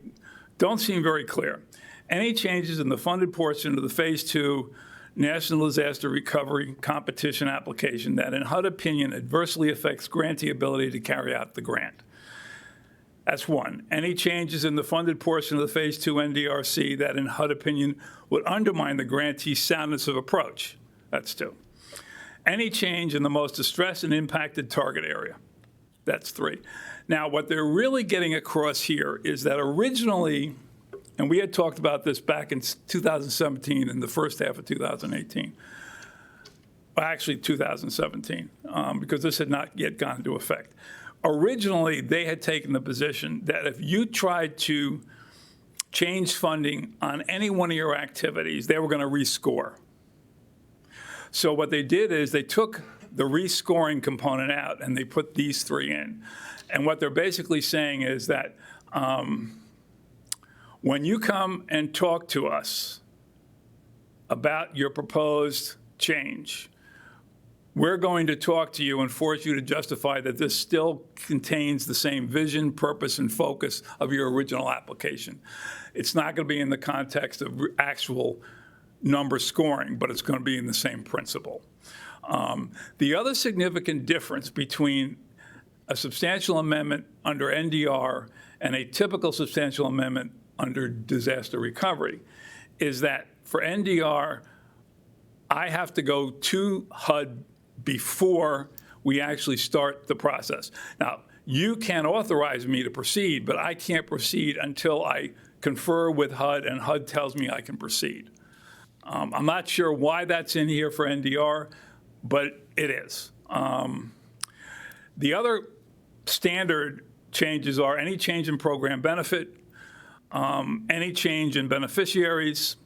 don't seem very clear. Any changes in the funded portion of the Phase 2 National Disaster Recovery Competition application that, in HUD opinion, adversely affects grantee ability to carry out the grant. That's 1. Any changes in the funded portion of the Phase 2 NDRC that, in HUD opinion, would undermine the grantee's soundness of approach. That's 2. Any change in the most distressed and impacted target area. That's 3. Now, what they're really getting across here is that originally, and we had talked about this back in 2017 and the first half of 2018, well, actually 2017, because this had not yet gone into effect. Originally, they had taken the position that if you tried to change funding on any one of your activities, they were going to rescore. So what they did is they took the rescoring component out and they put these 3 in. And what they're basically saying is that when you come and talk to us about your proposed change, we're going to talk to you and force you to justify that this still contains the same vision, purpose, and focus of your original application. It's not going to be in the context of actual number scoring, but it's going to be in the same principle. The other significant difference between a substantial amendment under NDR and a typical substantial amendment under disaster recovery is that for NDR, I have to go to HUD before we actually start the process. Now, you can authorize me to proceed, but I can't proceed until I confer with HUD and HUD tells me I can proceed. I'm not sure why that's in here for NDR, but it is. The other standard changes are any change in program benefit, any change in beneficiaries,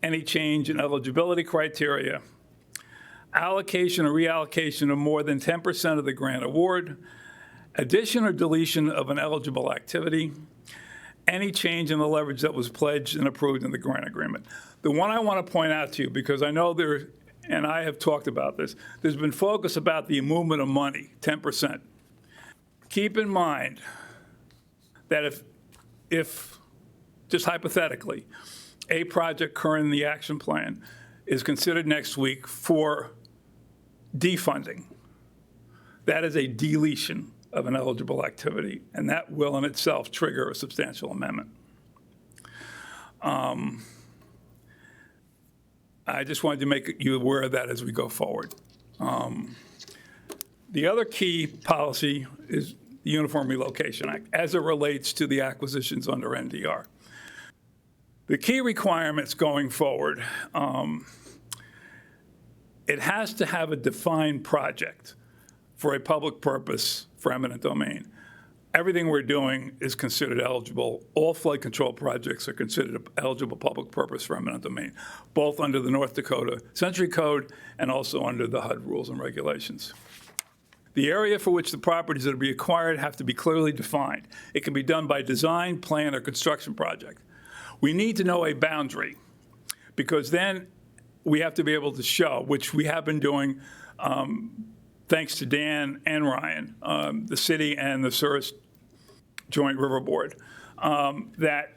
any change in eligibility criteria, allocation or reallocation of more than 10% of the grant award, addition or deletion of an eligible activity, any change in the leverage that was pledged and approved in the grant agreement. The one I want to point out to you, because I know there, and I have talked about this, there's been focus about the movement of money, 10%. Keep in mind that if just hypothetically, a project current in the action plan is considered next week for defunding, that is a deletion of an eligible activity, and that will in itself trigger a substantial amendment. I just wanted to make you aware of that as we go forward. The other key policy is the Uniform Relocation Act as it relates to the acquisitions under NDR. The key requirements going forward, it has to have a defined project for a public purpose for eminent domain. Everything we're doing is considered eligible. All flood control projects are considered eligible public purpose for eminent domain, both under the North Dakota Century Code and also under the HUD rules and regulations. The area for which the properties that are to be acquired have to be clearly defined. It can be done by design, plan, or construction project. We need to know a boundary, because then we have to be able to show, which we have been doing thanks to Dan and Ryan, the city and the Souris Joint River Board, that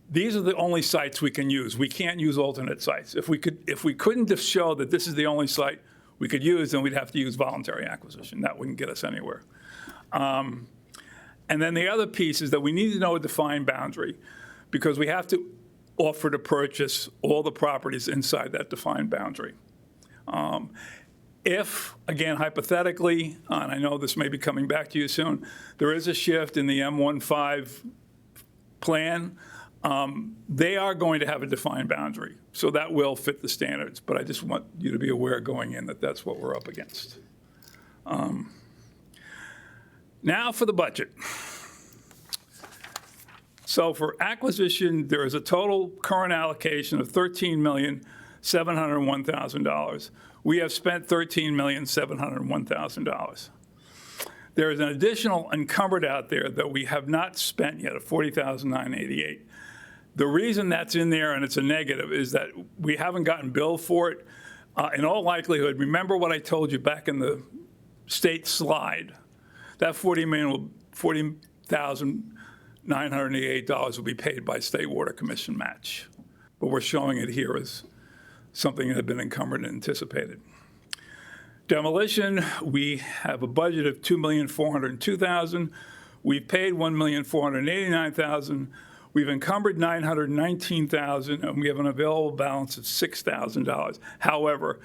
these are the only sites we can use. We can't use alternate sites. If we couldn't show that this is the only site we could use, then we'd have to use voluntary acquisition. That wouldn't get us anywhere. And then the other piece is that we need to know a defined boundary, because we have to offer to purchase all the properties inside that defined boundary. If, again, hypothetically, and I know this may be coming back to you soon, there is a shift in the M15 plan, they are going to have a defined boundary. So that will fit the standards. But I just want you to be aware going in that that's what we're up against. Now for the budget. So for acquisition, there is a total current allocation of $13,701,000. We have spent $13,701,000. There is an additional encumbered out there that we have not spent yet of $40,988. The reason that's in there and it's a negative is that we haven't gotten billed for it. In all likelihood, remember what I told you back in the state slide, that $40,988 will be paid by State Water Commission match. But we're showing it here as something that had been encumbered and anticipated. Demolition, we have a budget of $2,402,000. We've paid $1,489,000. We've encumbered $919,000, and we have an available balance of $6,000. However,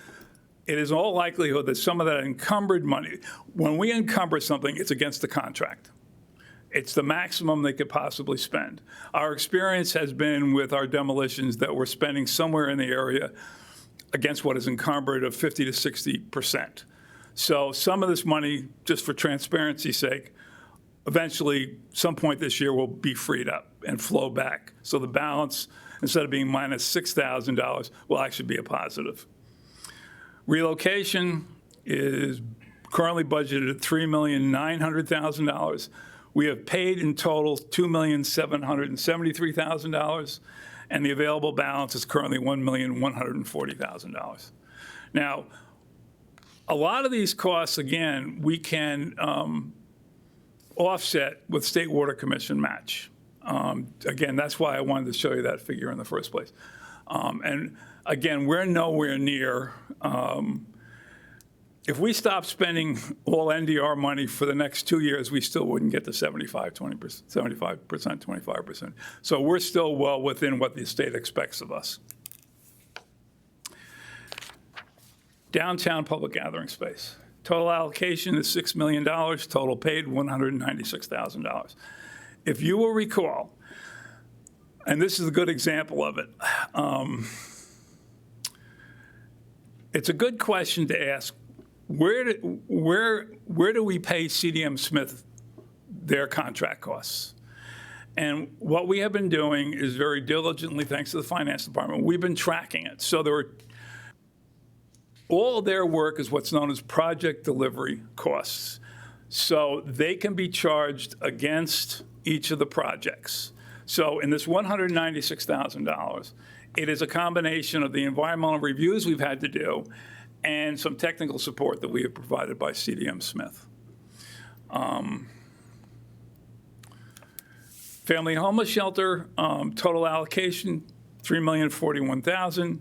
it is in all likelihood that some of that encumbered money, when we encumber something, it's against the contract. It's the maximum they could possibly spend. Our experience has been with our demolitions that we're spending somewhere in the area against what is encumbered of 50 to 60%. So some of this money, just for transparency's sake, eventually, some point this year, will be freed up and flow back. So the balance, instead of being minus $6,000, will actually be a positive. Relocation is currently budgeted at $3,900,000. We have paid in total $2,773,000, and the available balance is currently $1,140,000. Now, a lot of these costs, again, we can offset with State Water Commission match. Again, that's why I wanted to show you that figure in the first place. And again, we're nowhere near, if we stop spending all NDR money for the next 2 years, we still wouldn't get to 75%, 25%. So we're still well within what the state expects of us. downtown public gathering space. Total allocation is $6 million, total paid $196,000. If you will recall, and this is a good example of it, it's a good question to ask, where do we pay CDM Smith their contract costs? And what we have been doing is very diligently, thanks to the finance department, we've been tracking it. So all of their work is what's known as project delivery costs. So they can be charged against each of the projects. So in this $196,000, it is a combination of the environmental reviews we've had to do and some technical support that we have provided by CDM Smith. Family homeless shelter, total allocation, $3,041,000.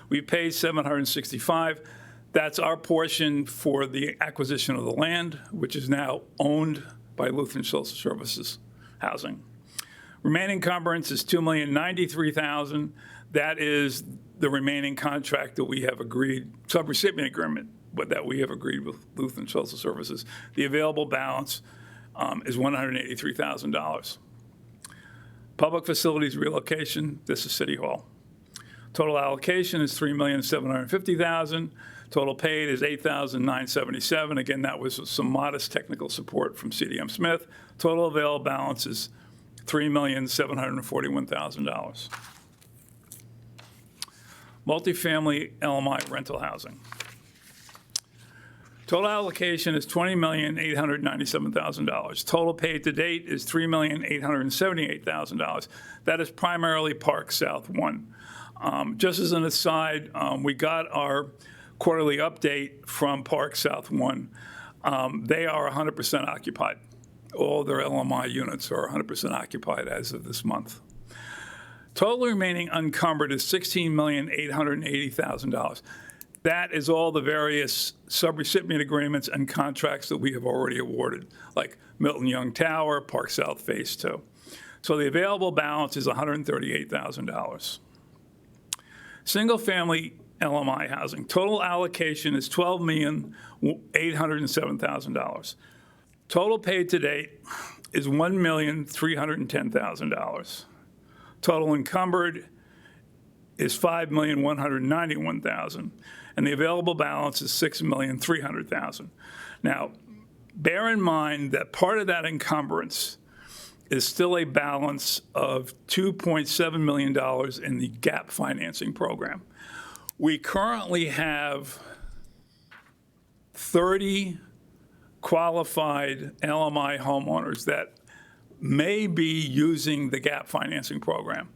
We paid $765,000. That's our portion for the acquisition of the land, which is now owned by Lutheran Social Services Housing. Remaining encumbrance is $2,093,000. That is the remaining contract that we have agreed, subrecipient agreement, but that we have agreed with Lutheran Social Services. The available balance is $183,000. Public facilities relocation, this is City Hall. Total allocation is $3,750,000. Total paid is $8,977. Again, that was some modest technical support from CDM Smith. Total available balance is $3,741,000. Multifamily LMI rental housing. Total allocation is $20,897,000. Total paid to date is $3,878,000. That is primarily Park South 1. Just as an aside, we got our quarterly update from Park South 1. They are 100% occupied. All their LMI units are 100% occupied as of this month. Total remaining unencumbered is $16,880,000. That is all the various subrecipient agreements and contracts that we have already awarded, like Milton Young Tower, Park South Phase 2. So the available balance is $138,000. Single-family LMI housing, total allocation is $12,807,000. Total paid to date is $1,310,000. Total encumbered is $5,191,000, and the available balance is $6,300,000. Now, bear in mind that part of that encumbrance is still a balance of $2.7 million in the GAP financing program. We currently have 30 qualified LMI homeowners that may be using the GAP financing program,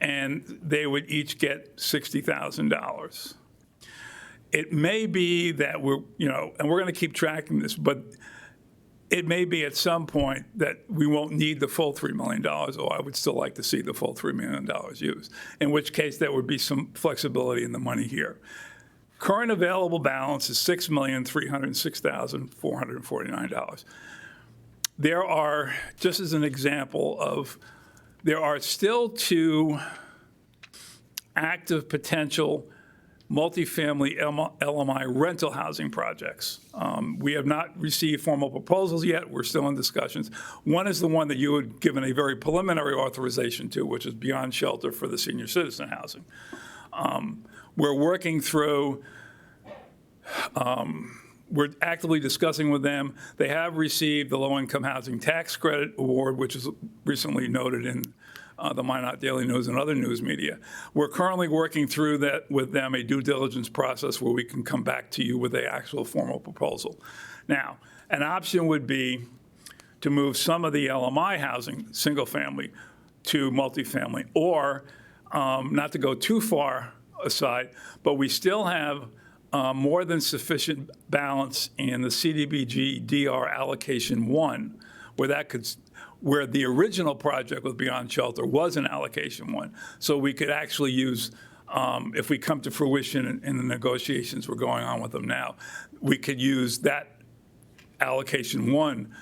and they would each get $60,000. It may be that we're going to keep tracking this, but it may be at some point that we won't need the full $3 million, or I would still like to see the full $3 million used, in which case there would be some flexibility in the money here. Current available balance is $6,306,449. There are, just as an example of, there are still 2 active potential multifamily LMI rental housing projects. We have not received formal proposals yet. We're still in discussions. One is the one that you had given a very preliminary authorization to, which is Beyond Shelter for the senior citizen housing. We're working through, we're actively discussing with them. They have received the low-income housing tax credit award, which is recently noted in the Minot Daily News and other news media. We're currently working through that with them, a due diligence process where we can come back to you with an actual formal proposal. Now, an option would be to move some of the LMI housing, single family, to multifamily, or not to go too far aside, but we still have more than sufficient balance in the CDBG DR allocation 1, where the original project with Beyond Shelter was an allocation 1. So we could actually use, if we come to fruition in the negotiations we're going on with them now, we could use that allocation 1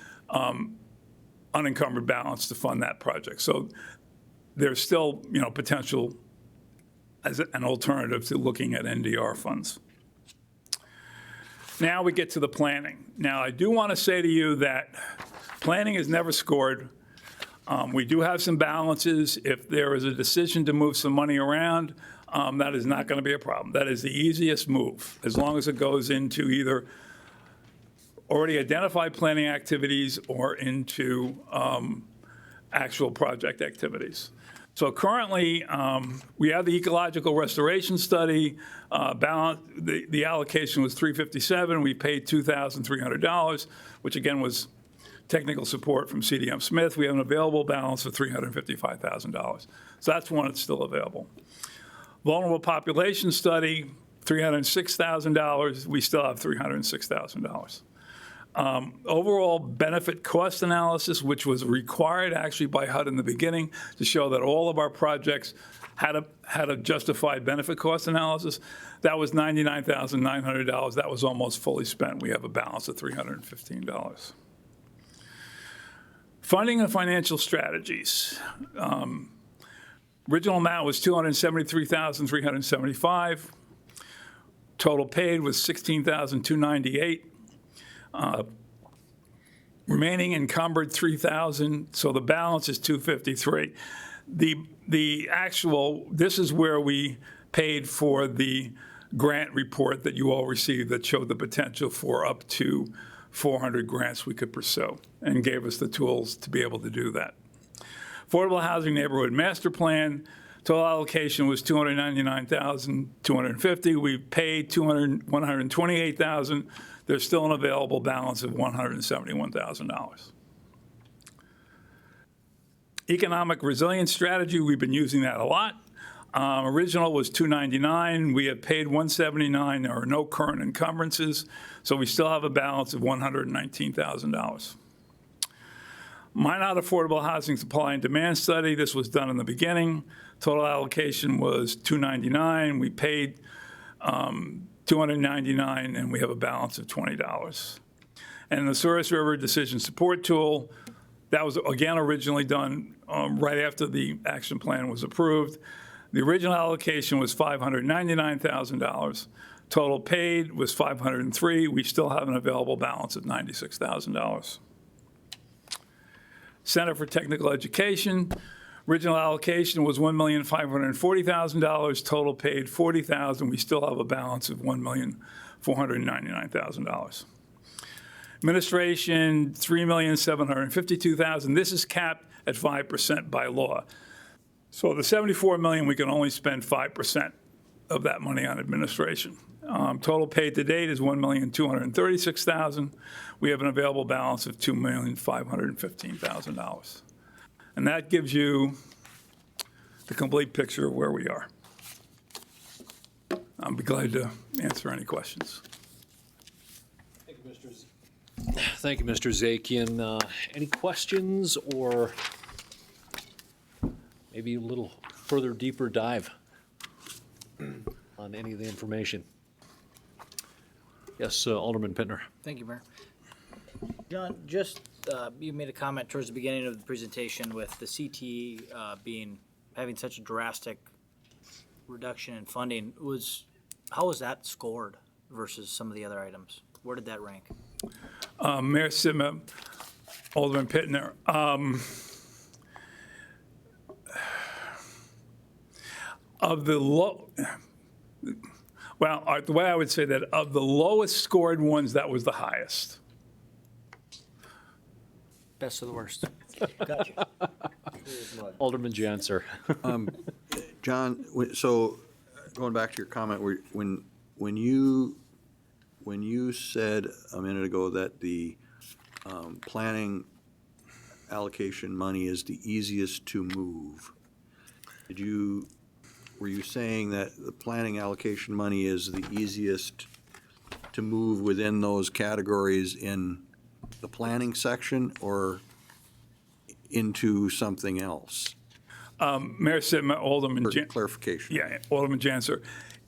unencumbered balance to fund that project. So there's still, potential as an alternative to looking at NDR funds. Now we get to the planning. Now, I do want to say to you that planning is never scored. We do have some balances. If there is a decision to move some money around, that is not going to be a problem. That is the easiest move, as long as it goes into either already identified planning activities or into actual project activities. So currently, we have the ecological restoration study. The allocation was $357. We paid $2,300, which again was technical support from CDM Smith. We have an available balance of $355,000. So that's one that's still available. Vulnerable population study, $306,000. We still have $306,000. Overall benefit cost analysis, which was required actually by HUD in the beginning to show that all of our projects had a justified benefit cost analysis, that was $99,900. That was almost fully spent. We have a balance of $315. Funding and financial strategies. Original amount was $273,375. Total paid was $16,298. Remaining encumbered $3,000, so the balance is $253. The actual, this is where we paid for the grant report that you all received that showed the potential for up to 400 grants we could pursue and gave us the tools to be able to do that. Affordable Housing Neighborhood Master Plan, total allocation was $299,250. We paid $128,000. There's still an available balance of $171,000. Economic resilience strategy, we've been using that a lot. Original was $299. We have paid $179. There are no current encumbrances, so we still have a balance of $119,000. Minot Affordable Housing Supply and Demand Study, this was done in the beginning. Total allocation was $299. We paid $299, and we have a balance of $20. And the Souris River Decision Support Tool, that was, again, originally done right after the action plan was approved. The original allocation was $599,000. Total paid was $503. We still have an available balance of $96,000. Center for Technical Education, original allocation was $1,540,000. Total paid $40,000. We still have a balance of $1,499,000. Administration, $3,752,000. This is capped at 5% by law. So the $74 million, we can only spend 5% of that money on administration. Total paid to date is $1,236,000. We have an available balance of $2,515,000. And that gives you the complete picture of where we are. I'll be glad to answer any questions. Thank you, Mr. Zakian. Any questions or maybe a little further deeper dive on any of the information? Yes, Alderman Pittner. Thank you, Mayor. John, just, you made a comment towards the beginning of the presentation with the CTE having such a drastic reduction in funding. How was that scored versus some of the other items? Where did that rank? Mayor Sima, Alderman Pittner. Of the low, well, the way I would say that of the lowest scored ones, that was the highest. Best of the worst. Gotcha. Alderman Janser. John, so going back to your comment, when you said a minute ago that the planning allocation money is the easiest to move, were you saying that the planning allocation money is the easiest to move within those categories in the planning section or into something else? Mayor Sima, Alderman clarification. Yeah, Alderman Janser.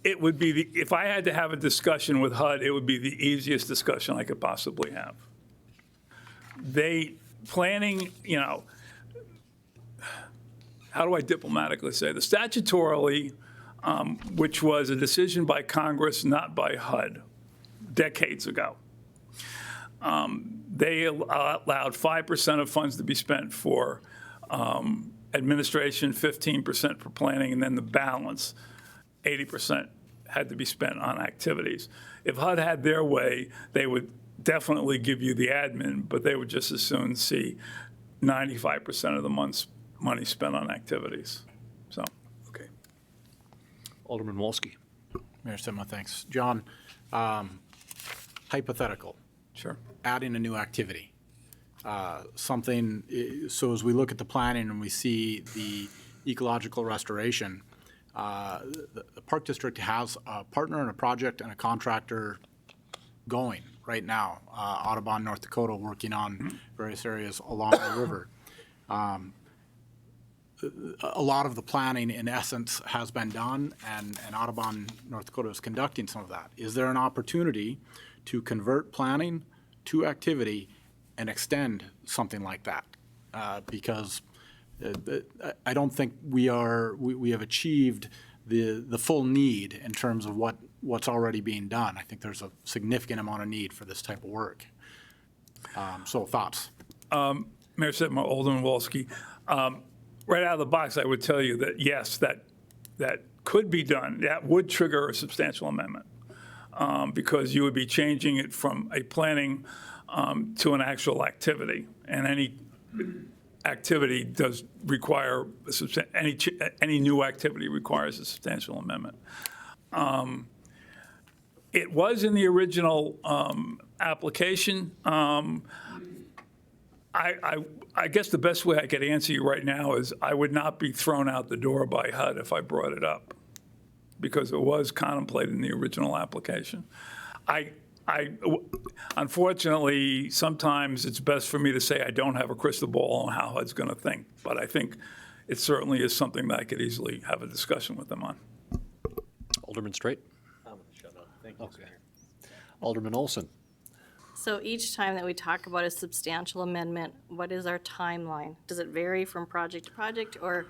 It would be, if I had to have a discussion with HUD, it would be the easiest discussion I could possibly have. Planning, how do I diplomatically say this? Statutorily, which was a decision by Congress, not by HUD, decades ago. They allowed 5% of funds to be spent for administration, 15% for planning, and then the balance, 80%, had to be spent on activities. If HUD had their way, they would definitely give you the admin, but they would just as soon see 95% of the month's money spent on activities. So, Okay. Alderman Wolski. Mayor Sitma, thanks. John, hypothetical. sure. Adding a new activity. Something, so as we look at the planning and we see the ecological restoration, the Park District has a partner in a project and a contractor going right now, Audubon, North Dakota, working on various areas along the river. A lot of the planning, in essence, has been done, and Audubon, North Dakota, is conducting some of that. Is there an opportunity to convert planning to activity and extend something like that? Because I don't think we have achieved the full need in terms of what's already being done. I think there's a significant amount of need for this type of work. So thoughts? Mayor Sitma, Alderman Wolski, right out of the box, I would tell you that yes, that could be done. That would trigger a substantial amendment because you would be changing it from a planning to an actual activity, and any activity does require any new activity requires a substantial amendment. It was in the original application. I guess the best way I could answer you right now is I would not be thrown out the door by HUD if I brought it up, because it was contemplated in the original application. Unfortunately, sometimes it's best for me to say I don't have a crystal ball on how HUD's going to think, but I think it certainly is something that I could easily have a discussion with them on. Alderman Straight. I'm going to shut up. Thank you, Okay. Alderman Olson. So each time that we talk about a substantial amendment, what is our timeline? Does it vary from project to project, or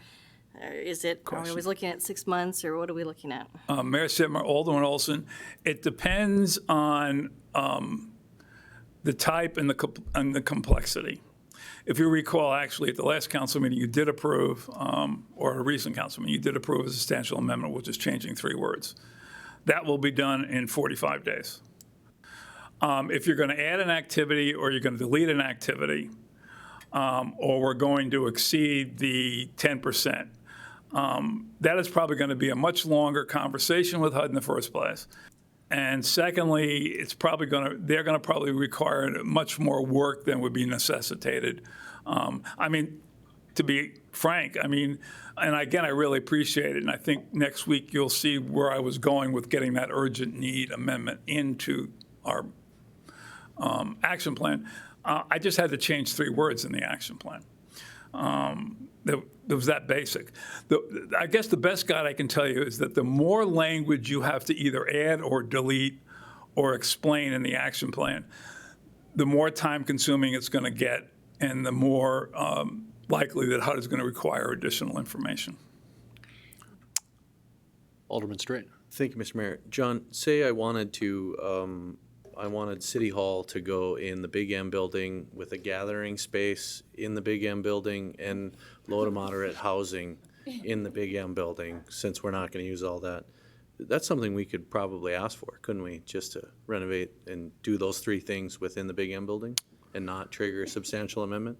is it, are we always looking at 6 months, or what are we looking at? Mayor Sitmer, Alderman Olson, it depends on the type and the complexity. If you recall, actually, at the last council meeting, you did approve, or a recent council meeting, you did approve a substantial amendment, which is changing 3 words. That will be done in 45 days. If you're going to add an activity or you're going to delete an activity, or we're going to exceed the 10%, that is probably going to be a much longer conversation with HUD in the first place. And secondly, they're going to probably require much more work than would be necessitated. I mean, to be frank, and again, I really appreciate it. And I think next week you'll see where I was going with getting that urgent need amendment into our action plan. I just had to change 3 words in the action plan. It was that basic. I guess the best guide I can tell you is that the more language you have to either add or delete or explain in the action plan, the more time consuming it's going to get and the more likely that HUD is going to require additional information. Alderman Straight. Thank you, Mr. Mayor. John, say I wanted City Hall to go in the Big M building with a gathering space in the Big M building and low to moderate housing in the Big M building, since we're not going to use all that. That's something we could probably ask for, couldn't we, just to renovate and do those 3 things within the Big M building and not trigger a substantial amendment?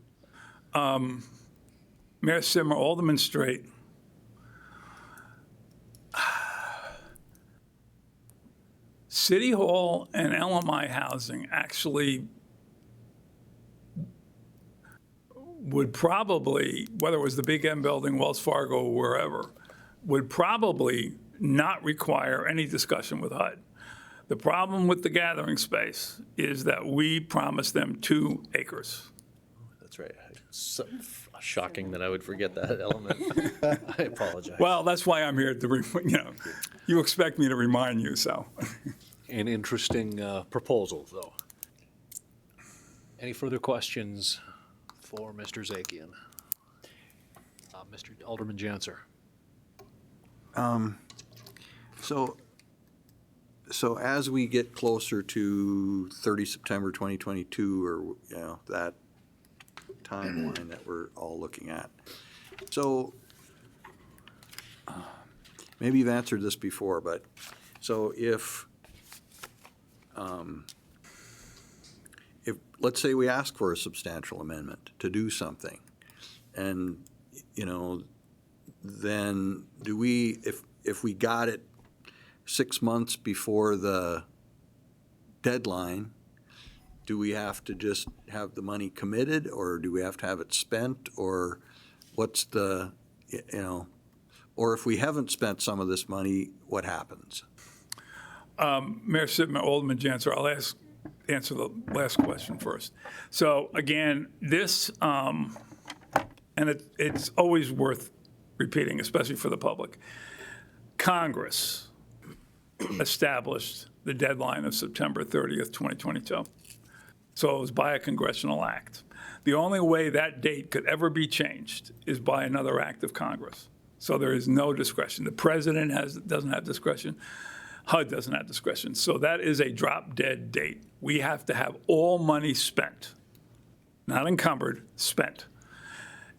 Mayor Simmer, Alderman Straight. City Hall and LMI housing actually would probably, whether it was the Big M building, Wells Fargo, or wherever, would probably not require any discussion with HUD. The problem with the gathering space is that we promised them 2 acres. That's right. So shocking that I would forget that element. I apologize. Well, that's why I'm here to, you expect me to remind you, so. An interesting proposal, though. Any further questions for Mr. Zakian? Mr. Alderman Janser. So So as we get closer to 30 September 2022, or, you know, that timeline that we're all looking at. So maybe you've answered this before, but so if let's say we ask for a substantial amendment to do something, and, you know, then do we, if we got it 6 months before the deadline, do we have to just have the money committed, or do we have to have it spent, or what's the, you know, or if we haven't spent some of this money, what happens? Mayor Sitman, Alderman Janser, I'll answer the last question first. So again, this, and it's always worth repeating, especially for the public. Congress established the deadline of September 30th, 2022. So it was by a congressional act. The only way that date could ever be changed is by another act of Congress. So there is no discretion. The president doesn't have discretion. HUD doesn't have discretion. So that is a drop-dead date. We have to have all money spent, not encumbered, spent.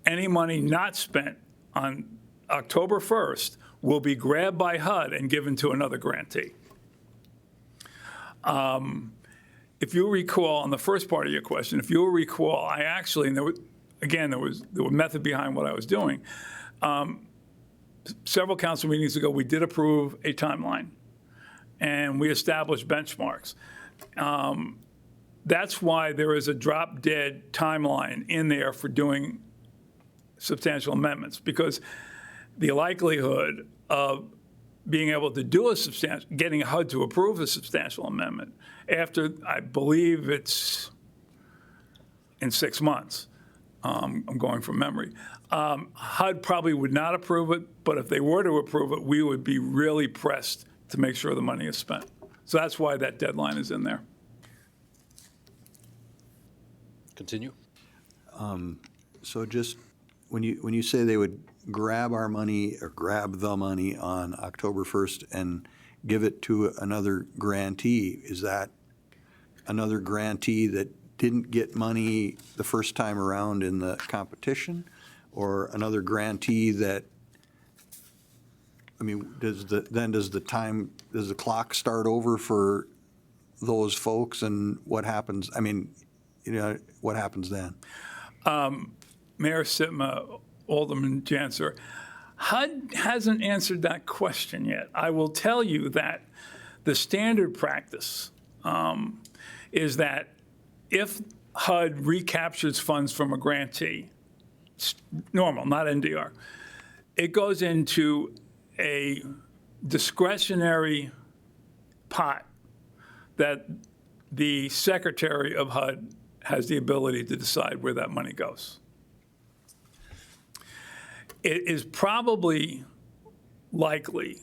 Any money not spent on October 1st will be grabbed by HUD and given to another grantee. If you recall, on the first part of your question, if you recall, I actually, and there was method behind what I was doing. Several council meetings ago, we did approve a timeline, and we established benchmarks. That's why there is a drop-dead timeline in there for doing substantial amendments, because the likelihood of being able to do getting HUD to approve a substantial amendment after, I believe it's in 6 months. I'm going from memory. HUD probably would not approve it, but if they were to approve it, we would be really pressed to make sure the money is spent. So that's why that deadline is in there. Continue. So just when you say they would grab our money or grab the money on October 1st and give it to another grantee, is that another grantee that didn't get money the first time around in the competition, or another grantee that, I mean, does the clock start over for those folks, and what happens? I mean, you know, what happens then? Mayor Sitma, Alderman Janser, HUD hasn't answered that question yet. I will tell you that the standard practice is that if HUD recaptures funds from a grantee, it's normal, not NDR, it goes into a discretionary pot that the Secretary of HUD has the ability to decide where that money goes. It is probably likely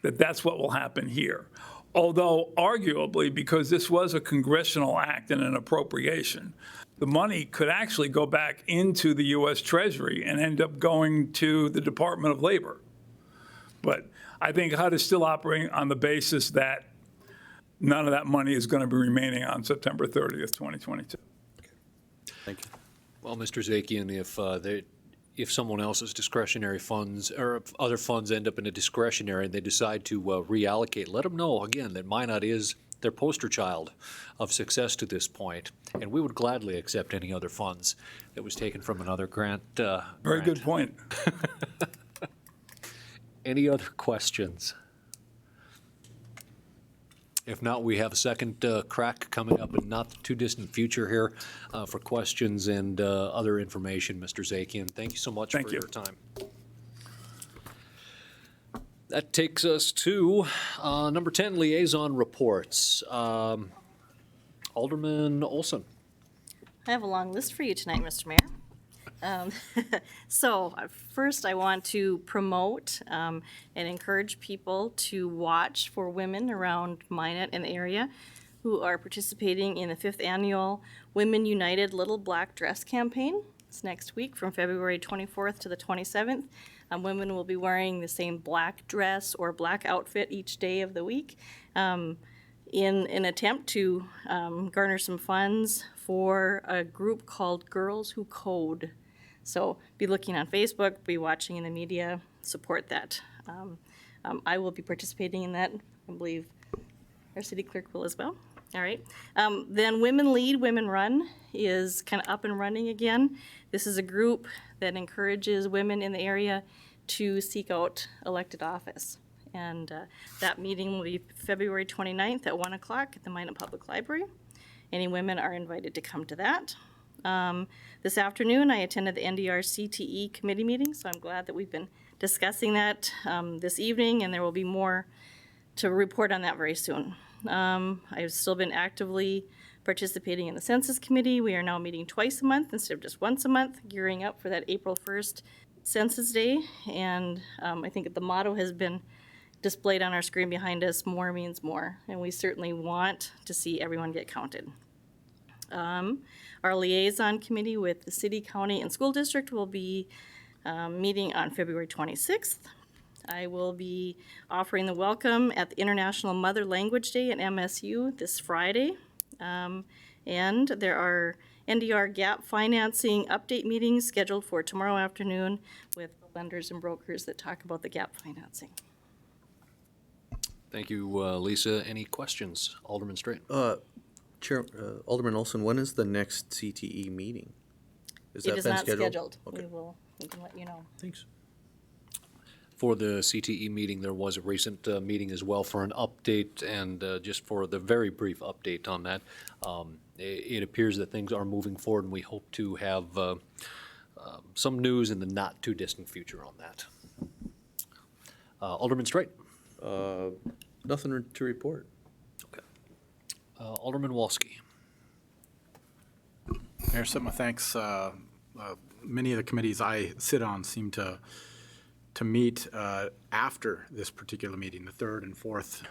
that that's what will happen here. Although arguably, because this was a congressional act and an appropriation, the money could actually go back into the U.S. Treasury and end up going to the Department of Labor. But I think HUD is still operating on the basis that none of that money is going to be remaining on September 30th, 2022. Thank you. Well, Mr. Zakian, if someone else's discretionary funds or if other funds end up in a discretionary and they decide to reallocate, let them know, again, that Minot is their poster child of success to this point, and we would gladly accept any other funds that was taken from another grant. Very good point. Any other questions? If not, we have a second crack coming up in not too distant future here for questions and other information, Mr. Zakian. Thank you so much for your time. That takes us to number 10, liaison reports. Alderman Olson. I have a long list for you tonight, Mr. Mayor. So first I want to promote and encourage people to watch for women around Minot and the area who are participating in the 5th annual Women United Little Black Dress campaign. It's next week from February 24th to the 27th. Women will be wearing the same black dress or black outfit each day of the week in an attempt to garner some funds for a group called Girls Who Code. So be looking on Facebook, be watching in the media, support that. I will be participating in that. I believe our city clerk will as well. All right. Then Women Lead, Women Run is kind of up and running again. This is a group that encourages women in the area to seek out elected office. And that meeting will be February 29th at 1 o'clock at the Minot Public Library. Any women are invited to come to that. This afternoon, I attended the NDR CTE committee meeting, so I'm glad that we've been discussing that this evening, and there will be more to report on that very soon. I've still been actively participating in the Census Committee. We are now meeting twice a month instead of just once a month, gearing up for that April 1st Census Day. And I think the motto has been displayed on our screen behind us, more means more. And we certainly want to see everyone get counted. Our liaison committee with the city, county, and school district will be meeting on February 26th. I will be offering the welcome at the International Mother Language Day at MSU this Friday. And there are NDR gap financing update meetings scheduled for tomorrow afternoon with lenders and brokers that talk about the gap financing. Thank you, Lisa. Any questions? Alderman Straight. Chair, Alderman Olson, when is the next CTE meeting? It is not scheduled. Okay. We can let you know. Thanks. For the CTE meeting, there was a recent meeting as well for an update, and just for the very brief update on that, it appears that things are moving forward, and we hope to have some news in the not-too-distant future on that. Alderman Straight. Nothing to report. Okay. Alderman Wolski. Mayor Sitma, thanks. Many of the committees I sit on seem to meet after this particular meeting, the third and fourth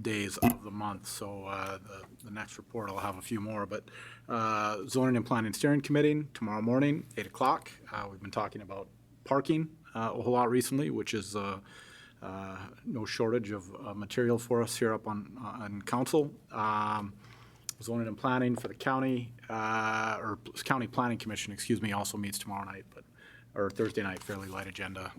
days of the month. So the next report, I'll have a few more. But Zoning and Planning Steering Committee tomorrow morning, 8 o'clock. We've been talking about parking a whole lot recently, which is no shortage of material for us here up on council. Zoning and Planning for the county, or County Planning Commission, excuse me, also meets tomorrow night, or Thursday night, fairly light agenda.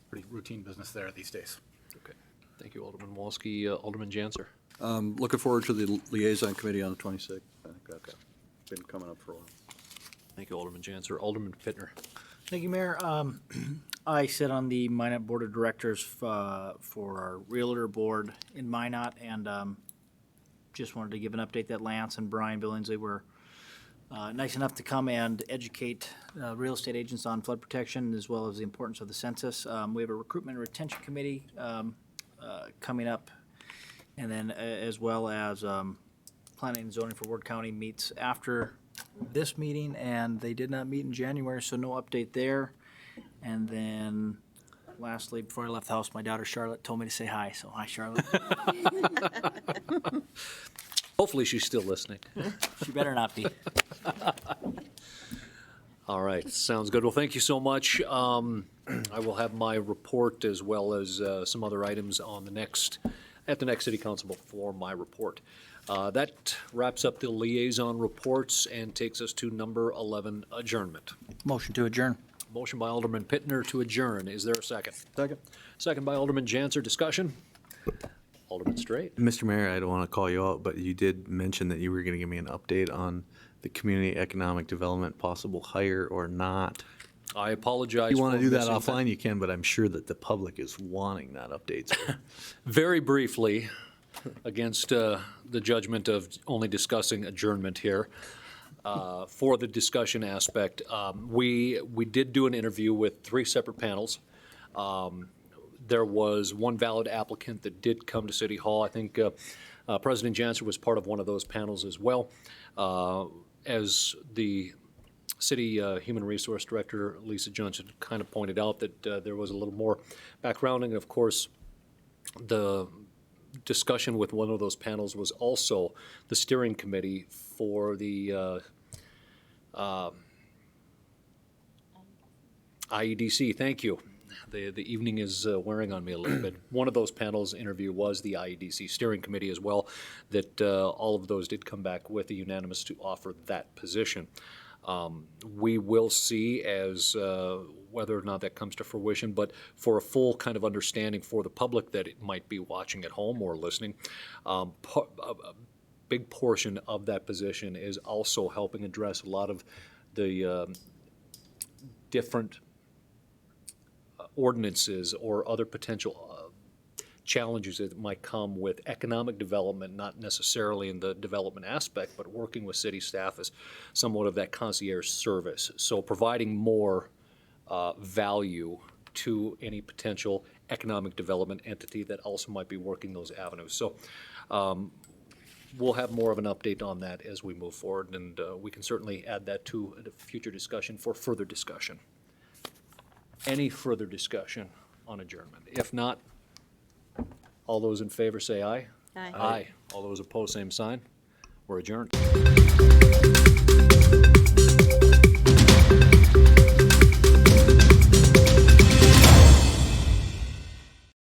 Pretty routine business there these days. Okay. Thank you, Alderman Wolski. Alderman Janser. Looking forward to the liaison committee on the 26th. I think that's been coming up for a while. Thank you, Alderman Janser. Alderman Pittner. Thank you, Mayor. I sit on the Minot Board of Directors for our Realtor Board in Minot, and just wanted to give an update that Lance and Brian Billingsley were nice enough to come and educate real estate agents on flood protection as well as the importance of the census. We have a recruitment and retention committee coming up, and then as well as planning and zoning for Ward County meets after this meeting, and they did not meet in January, so no update there. And then lastly, before I left the house, my daughter Charlotte told me to say hi, so hi, Charlotte. Hopefully she's still listening. She better not be. All right, sounds good. Well, thank you so much. I will have my report as well as some other items on at the next City Council before my report. That wraps up the liaison reports and takes us to number 11, adjournment. Motion to adjourn. Motion by Alderman Pittner to adjourn. Is there a second? Second. Second by Alderman Janser. Discussion? Alderman Straight. Mr. Mayor, I don't want to call you out, but you did mention that you were going to give me an update on the community economic development possible hire or not. I apologize. If you want to for do that missing offline, you can, but I'm sure that the public is wanting that update. So. Very briefly, against the judgment of only discussing adjournment here, for the discussion aspect, we did do an interview with 3 separate panels. There was one valid applicant that did come to City Hall. I think President Janser was part of one of those panels as well. As the City Human Resource Director, Lisa Johnson, kind of pointed out that there was a little more backgrounding. And of course, the discussion with one of those panels was also the steering committee for the IEDC, thank you. The evening is wearing on me a little bit. One of those panels interview was the IEDC Steering Committee as well, that all of those did come back with a unanimous to offer that position. We will see as whether or not that comes to fruition, but for a full kind of understanding for the public that it might be watching at home or listening, a big portion of that position is also helping address a lot of the different ordinances or other potential challenges that might come with economic development, not necessarily in the development aspect, but working with city staff as somewhat of that concierge service. So providing more value to any potential economic development entity that also might be working those avenues. So we'll have more of an update on that as we move forward, and we can certainly add that to a future discussion for further discussion. Any further discussion on adjournment? If not, all those in favor say aye. Aye. Aye. All those opposed, same sign. We're adjourned.